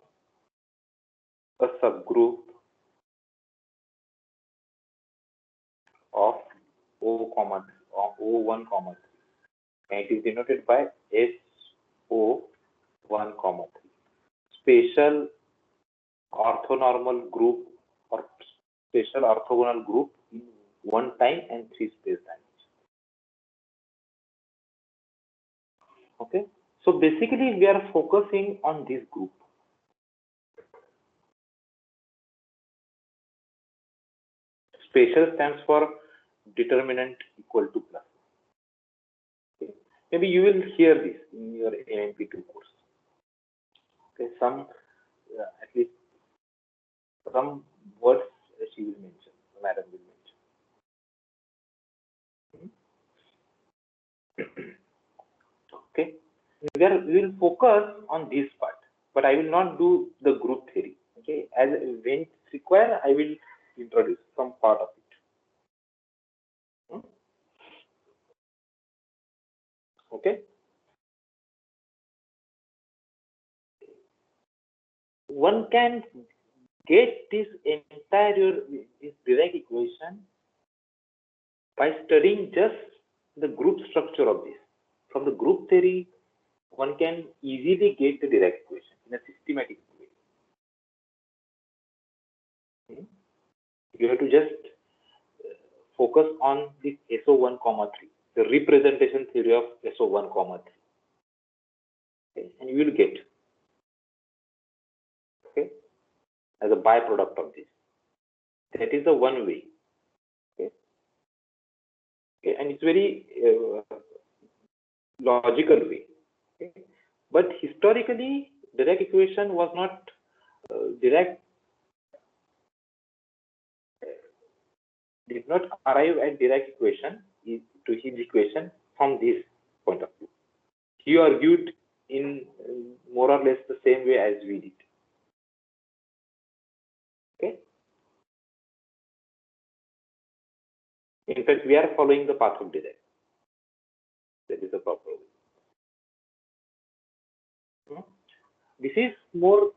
a subgroup of O1, 3, and it is denoted by SO1, 3. Special orthonormal group or special orthogonal group in 1 time and 3 space dimensions. Okay, so basically we are focusing on this group. Special stands for determinant equal to plus. Okay. Maybe you will hear this in your AMP2 course. Okay, some at least some words she will mention, madam will mention. Okay, we will focus on this part, but I will not do the group theory. Okay, as when it's required, I will introduce some part of it. Okay. One can get this entire this Dirac equation by studying just the group structure of this. From the group theory, one can easily get the Dirac equation in a systematic way. You have to just focus on this SO1, 3, the representation theory of SO1, 3. Okay, and you will get, okay, as a byproduct of this. That is the one way. Okay, okay, and it's very logical way. Okay. But historically, Dirac equation was not Dirac did not arrive at Dirac equation to his equation from this point of view. He argued in more or less the same way as we did. Okay. In fact, we are following the path of Dirac. That is the proper way. This is more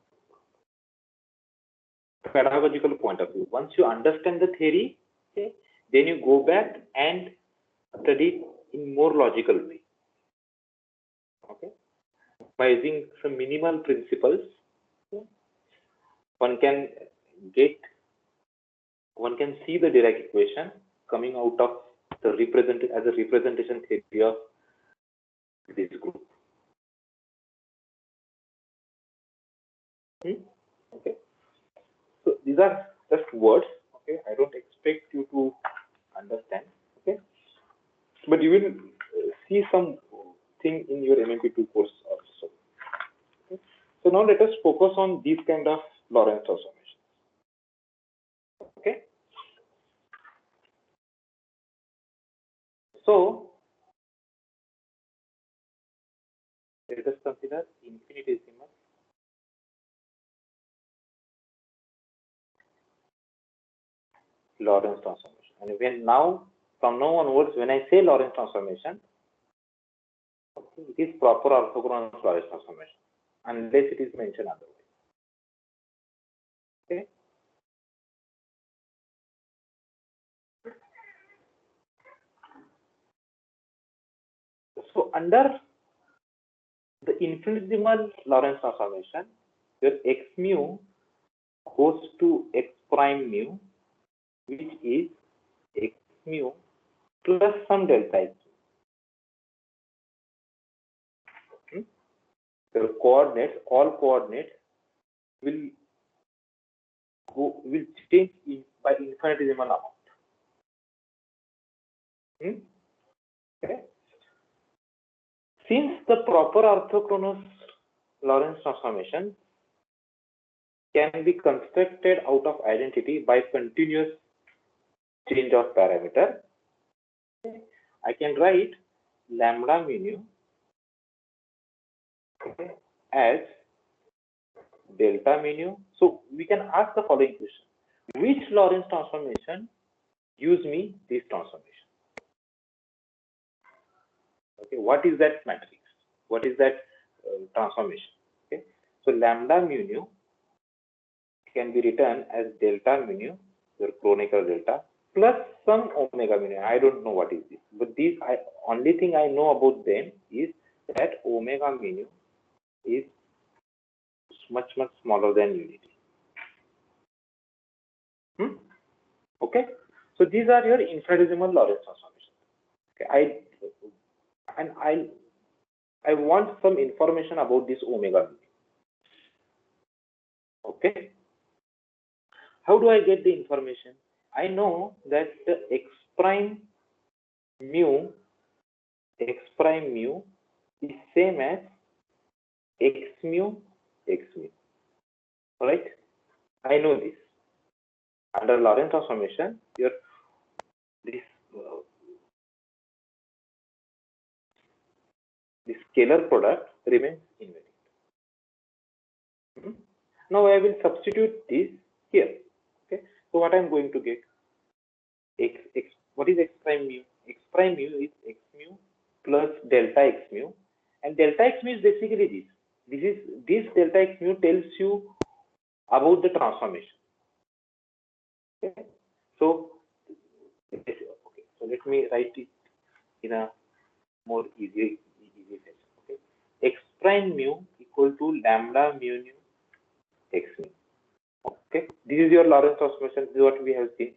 pedagogical point of view. Once you understand the theory, okay, then you go back and study in more logical way. Okay, by using some minimal principles, okay, one can get one can see the Dirac equation coming out of the representation theory of this group. Okay, so these are just words. Okay, I don't expect you to understand. Okay, but you will see some thing in your MMP2 course also. Okay? So now let us focus on these kind of Lorentz transformations. Okay, so let us consider infinitesimal Lorentz transformation. And when from now onwards, when I say Lorentz transformation, okay, it is proper orthogonal Lorentz transformation, unless it is mentioned otherwise. Okay. So under the infinitesimal Lorentz transformation, your x mu goes to x prime mu, which is x mu plus some delta x. The coordinates, all coordinates will change by infinitesimal amount. Okay. Since the proper orthogonal Lorentz transformation can be constructed out of identity by continuous change of parameter, okay, I can write lambda mu nu, okay, as delta mu nu. So we can ask the following question: which Lorentz transformation gives me this transformation? Okay, what is that matrix? What is that transformation? Okay, so lambda mu nu can be written as delta mu nu, your Kronecker delta, plus some omega mu nu. I don't know what is this, but these only thing I know about them is that omega mu nu is much smaller than unity. Okay, so these are your infinitesimal Lorentz transformations. Okay, I want some information about this omega mu. Okay, how do I get the information? I know that the x prime mu is same as x mu. Right? I know this. Under Lorentz transformation, this scalar product remains invariant. Now I will substitute this here. Okay. So what I am going to get? What is x prime mu? X prime mu is x mu plus delta x mu, and delta x mu is basically this. This delta x mu tells you about the transformation. Okay. So let me write it in a more easy fashion. Okay. X prime mu equal to lambda mu nu x mu. Okay. This is your Lorentz transformation. This is what we have seen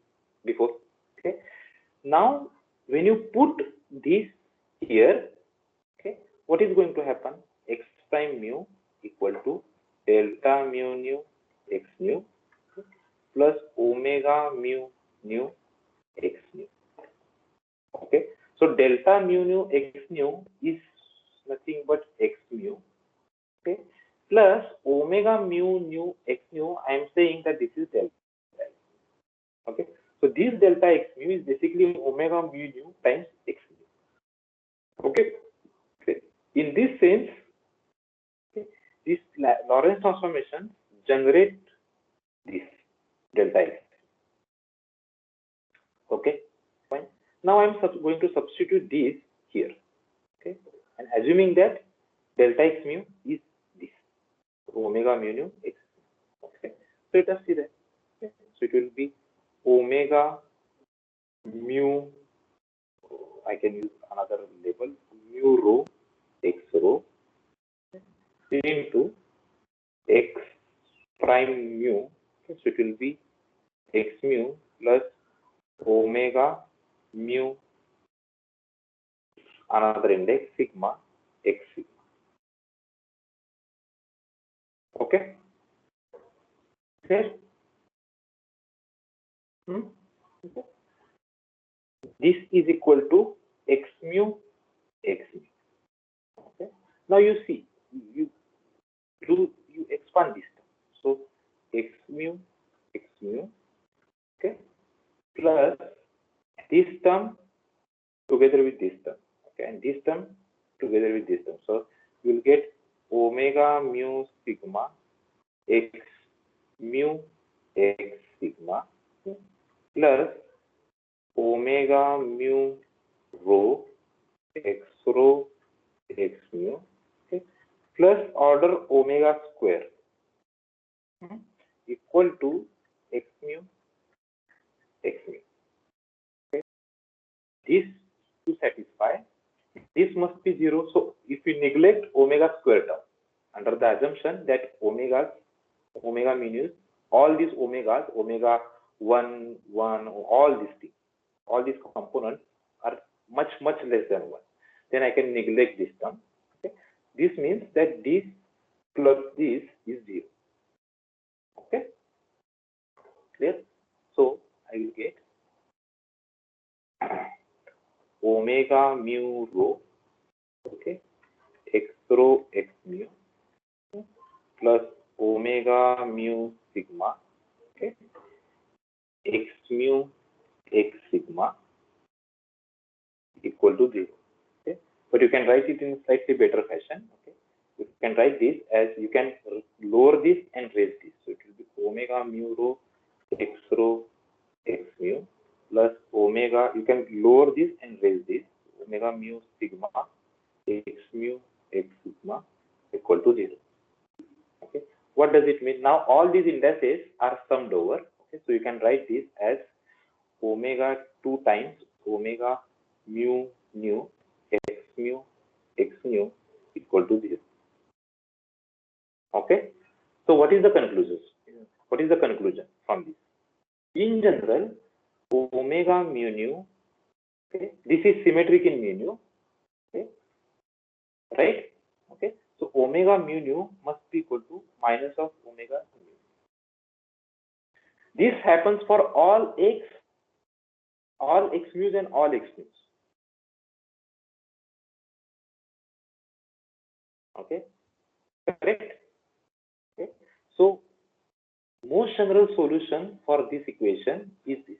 before. Okay. Now, when you put this here, okay, what is going to happen? X prime mu equal to delta mu nu x nu plus omega mu nu x nu. Okay, so delta mu nu x nu is nothing but x mu. Okay, plus omega mu nu x nu. I am saying that this is delta. Okay, so this delta x mu is basically omega mu nu times x mu. Okay, in this sense, okay, this Lorentz transformation generate this delta x. Okay, fine. Now I am going to substitute this here. Okay, and assuming that delta x mu is this omega mu nu x. Okay, so let us see that. Okay, so it will be omega mu. I can use another label, mu rho x rho into x prime mu. Okay, so it will be x mu plus omega mu another index sigma x sigma. Okay, clear? Okay. This is equal to x mu x mu. Okay, now you see, you expand this term. So x mu, okay, plus this term together with this term, okay, and this term together with this term. So you will get omega mu sigma x mu x sigma, okay, plus omega mu rho x rho x mu, okay, plus order omega square equal to x mu x mu. Okay, this to satisfy this must be 0. So if we neglect omega square term under the assumption that omega means all these omegas, omega 1 1, all these things, all these components are much less than 1, then I can neglect this term. Okay, this means that this plus this is 0. Okay, clear? So I will get omega mu rho, okay, x rho x mu, okay, plus omega mu sigma, okay, x mu x sigma equal to 0. Okay, but you can write it in slightly better fashion. Okay, you can write this as, you can lower this and raise this. So it will be omega mu rho x mu plus omega, you can lower this and raise this, omega mu sigma x mu x sigma equal to 0. Okay, what does it mean? Now all these indices are summed over. Okay, so you can write this as omega 2 times omega mu nu x mu equal to 0. Okay, so what is the conclusion? What is the conclusion from this? In general, omega mu nu, okay, this is symmetric in mu nu, okay, right? Okay, so omega mu nu must be equal to minus of omega mu. This happens for all x mu's and all x mu's. Okay, correct? Okay, so most general solution for this equation is this.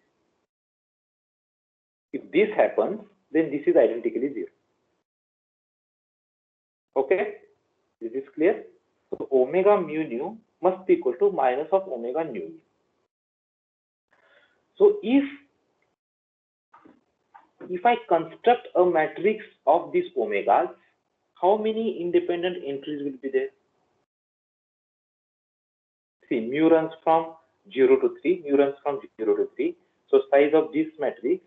If this happens, then this is identically 0. Okay, is this clear? So omega mu nu must be equal to minus of omega nu. So if I construct a matrix of these omegas, how many independent entries will be there? See, mu runs from 0 to 3, mu runs from 0 to 3. So size of this matrix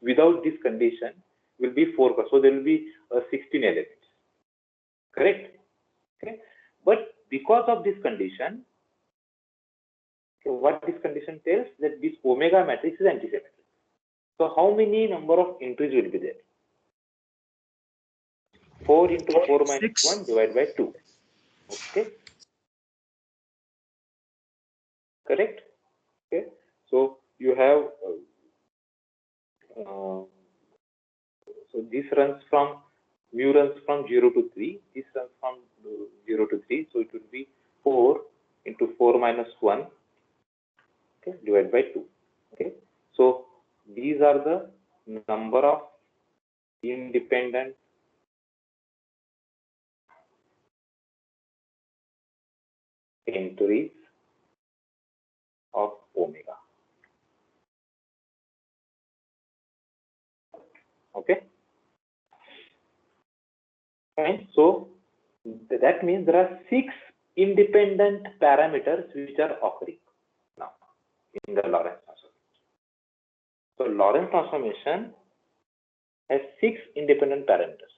without this condition will be 4. So there will be 16 elements. Correct? Okay. But because of this condition, okay, what this condition tells, that this omega matrix is antisymmetric. So how many number of entries will be there? 4 into 4 minus 1 divided by 2. Okay. Correct? Okay. So you have so this runs from, mu runs from 0 to 3. This runs from 0 to 3. So it will be 4 into 4 minus 1, okay, divided by 2. Okay. So these are the number of independent entries of omega. Okay. Fine. So that means there are 6 independent parameters which are occurring now in the Lorentz transformation. So Lorentz transformation has 6 independent parameters.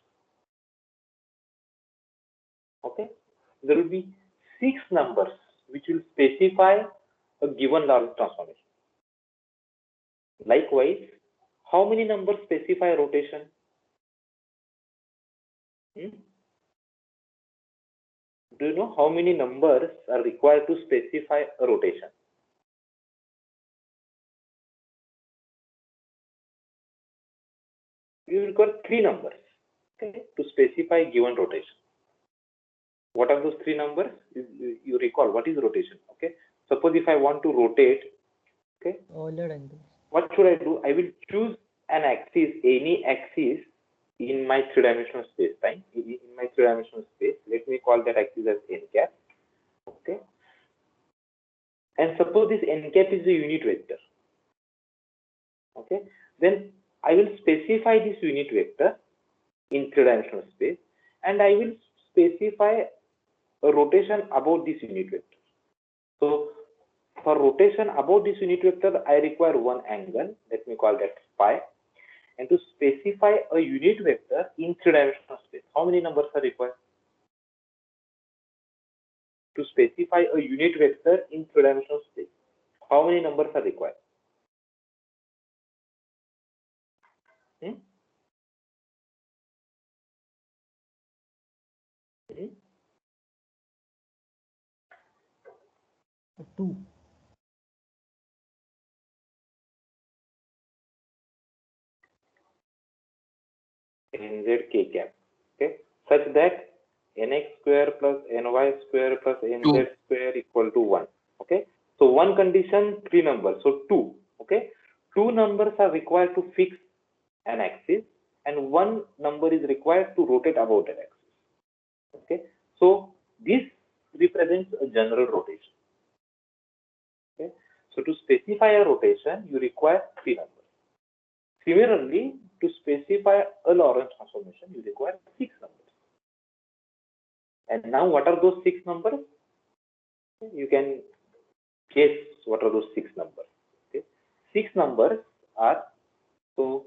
Okay. There will be 6 numbers which will specify a given Lorentz transformation. Likewise, how many numbers specify rotation? Do you know how many numbers are required to specify a rotation? You require 3 numbers, okay, to specify given rotation. What are those 3 numbers? You recall what is rotation? Okay, suppose if I want to rotate, okay, what should I do? I will choose an axis, any axis in my 3-dimensional space time. In my 3-dimensional space, let me call that axis as n cap. Okay, and suppose this n cap is a unit vector. Okay, then I will specify this unit vector in 3-dimensional space, and I will specify a rotation about this unit vector. So for rotation about this unit vector, I require one angle. Let me call that phi. And to specify a unit vector in 3-dimensional space, how many numbers are required? To specify a unit vector in 3-dimensional space, how many numbers are required? Hmm? Hmm? 2. Nz k cap, okay, such that nx square plus ny square plus nz square equal to 1. Okay, so one condition, 3 numbers, so 2. Okay, 2 numbers are required to fix an axis, and 1 number is required to rotate about that axis. Okay, so this represents a general rotation. Okay, so to specify a rotation, you require 3 numbers. Similarly, to specify a Lorentz transformation, you require 6 numbers. And now, what are those 6 numbers? You can guess what are those 6 numbers. Okay, 6 numbers are, so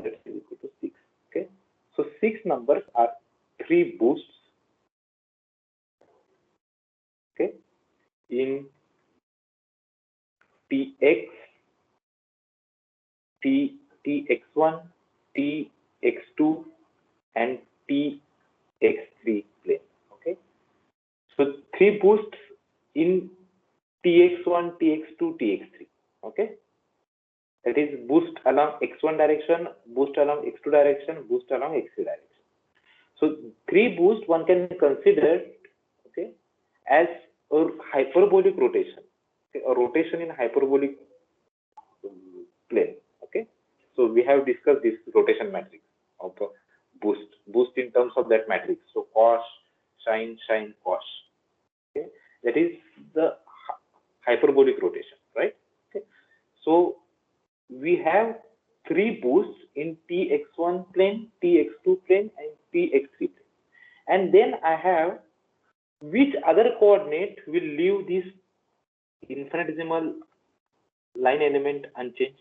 let's say equal to 6. Okay, so 6 numbers are 3 boosts. Okay, in Tx, Tx1, Tx2, and Tx3 plane. Okay, so 3 boosts in Tx1, Tx2, Tx3. Okay, that is boost along x1 direction, boost along x2 direction, boost along x3 direction. So 3 boosts one can consider, okay, as a hyperbolic rotation, okay, a rotation in hyperbolic plane. Okay, so we have discussed this rotation matrix of the boost in terms of that matrix. So cos, sine, sine, cos. Okay, that is the hyperbolic rotation, right? Okay, so we have 3 boosts in Tx1 plane, Tx2 plane, and Tx3 plane. And then I have which other coordinate will leave this infinitesimal line element unchanged.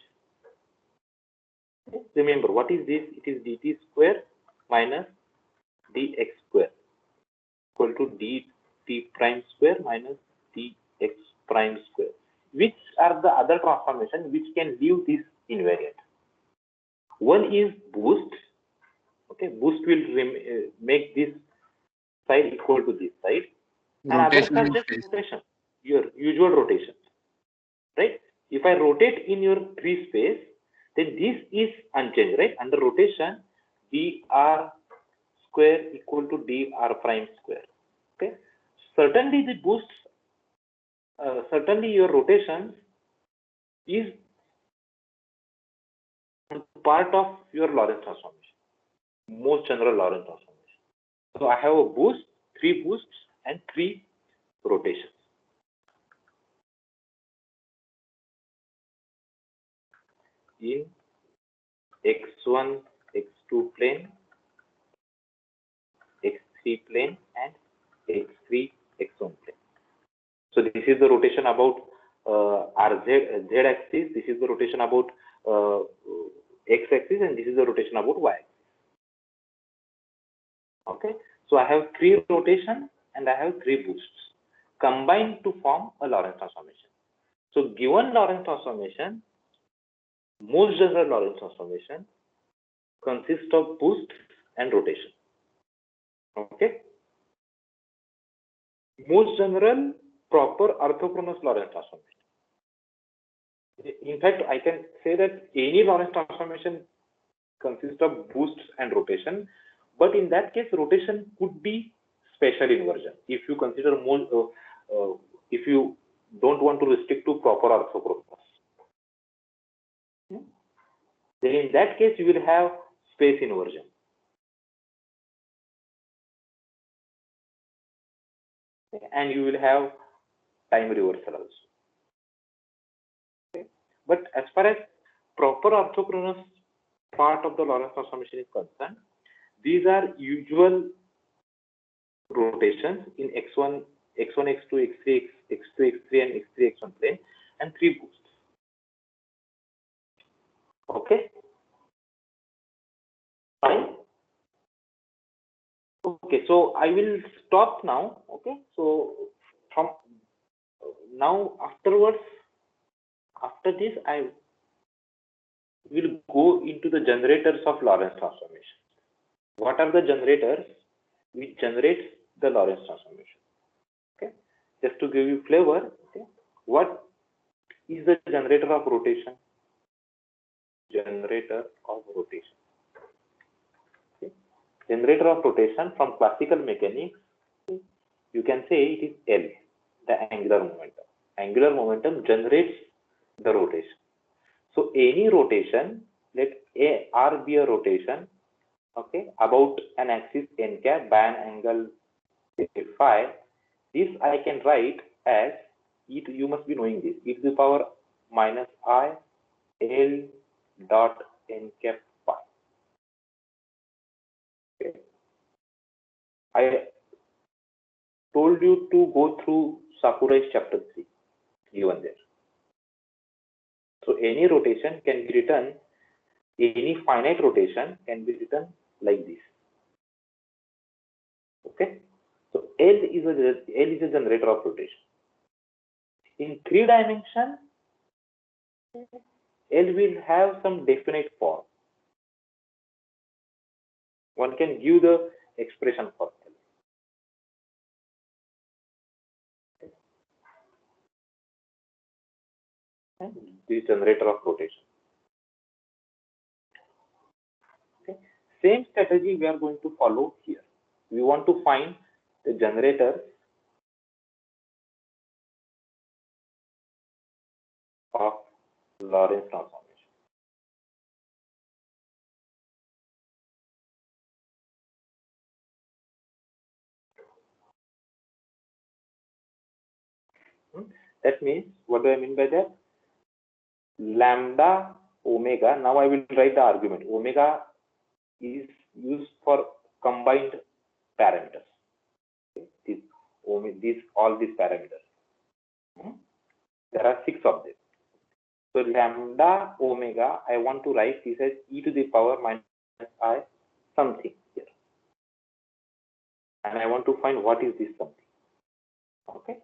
Okay. Remember, what is this? It is dt square minus dx square equal to dt prime square minus dx prime square. Which are the other transformations which can leave this invariant? One is boost. Okay, boost will make this side equal to this side, and others are just rotation, your usual rotation, right? If I rotate in your free space, then this is unchanged, right? Under rotation, dr square equal to dr prime square. Okay, certainly the boosts, certainly your rotation is part of your Lorentz transformation, most general Lorentz transformation. So I have a boost, 3 boosts, and 3 rotations. In x1, x2 plane, x3 plane, and x3, x1 plane. So this is the rotation about RZ, Z axis. This is the rotation about x axis, and this is the rotation about y axis. Okay. So I have 3 rotations and I have 3 boosts combined to form a Lorentz transformation. So given Lorentz transformation, most general Lorentz transformation consists of boost and rotation. Okay. Most general proper orthogonal Lorentz transformation. In fact, I can say that any Lorentz transformation consists of boosts and rotation, but in that case, rotation could be special inversion. If you consider more, if you don't want to restrict to proper orthogonal, then in that case you will have space inversion. And you will have time reversal also. Okay. But as far as proper orthogonal part of the Lorentz transformation is concerned, these are usual rotations in x1, x2, x3, x2, x3, and x3, x1 plane, and 3 boosts. Okay. Fine. Okay, so I will stop now. Okay, so from now afterwards, after this, I will go into the generators of Lorentz transformation. What are the generators which generate the Lorentz transformation? Okay, just to give you flavor. Okay, what is the generator of rotation? Generator of rotation. Okay. Generator of rotation from classical mechanics, you can say it is L, the angular momentum. Angular momentum generates the rotation. So any rotation, let R be a rotation, okay, about an axis n cap by an angle phi. This I can write as e to, you must be knowing this, e to the power minus I L dot n cap phi. Okay. I told you to go through Sakurai's chapter 3, given there. So any rotation can be written, any finite rotation can be written like this. Okay. So L is a generator of rotation. In 3 dimension, L will have some definite form. One can give the expression for L. Okay. This generator of rotation. Okay. Same strategy we are going to follow here. We want to find the generator of Lorentz transformation. That means, what do I mean by that? Lambda omega, now I will write the argument. Omega is used for combined parameters. Okay. All these parameters. There are 6 of them. So lambda omega, I want to write this as e to the power minus I something here. And I want to find what is this something. Okay.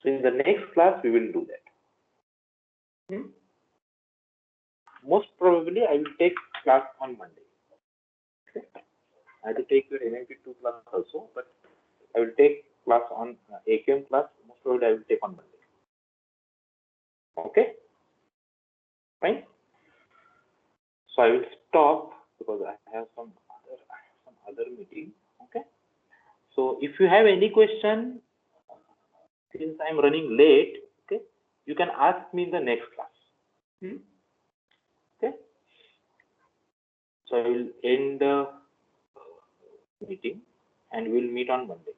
So in the next class, we will do that. Most probably, I will take class on Monday. Okay. I have to take your NIP2 class also, but I will take class on AQM class. Most probably, I will take on Monday. Okay. Fine. So I will stop because I have some other meeting. Okay. So if you have any question, since I am running late, okay, you can ask me in the next class. Okay. So I will end the meeting and we will meet on Monday.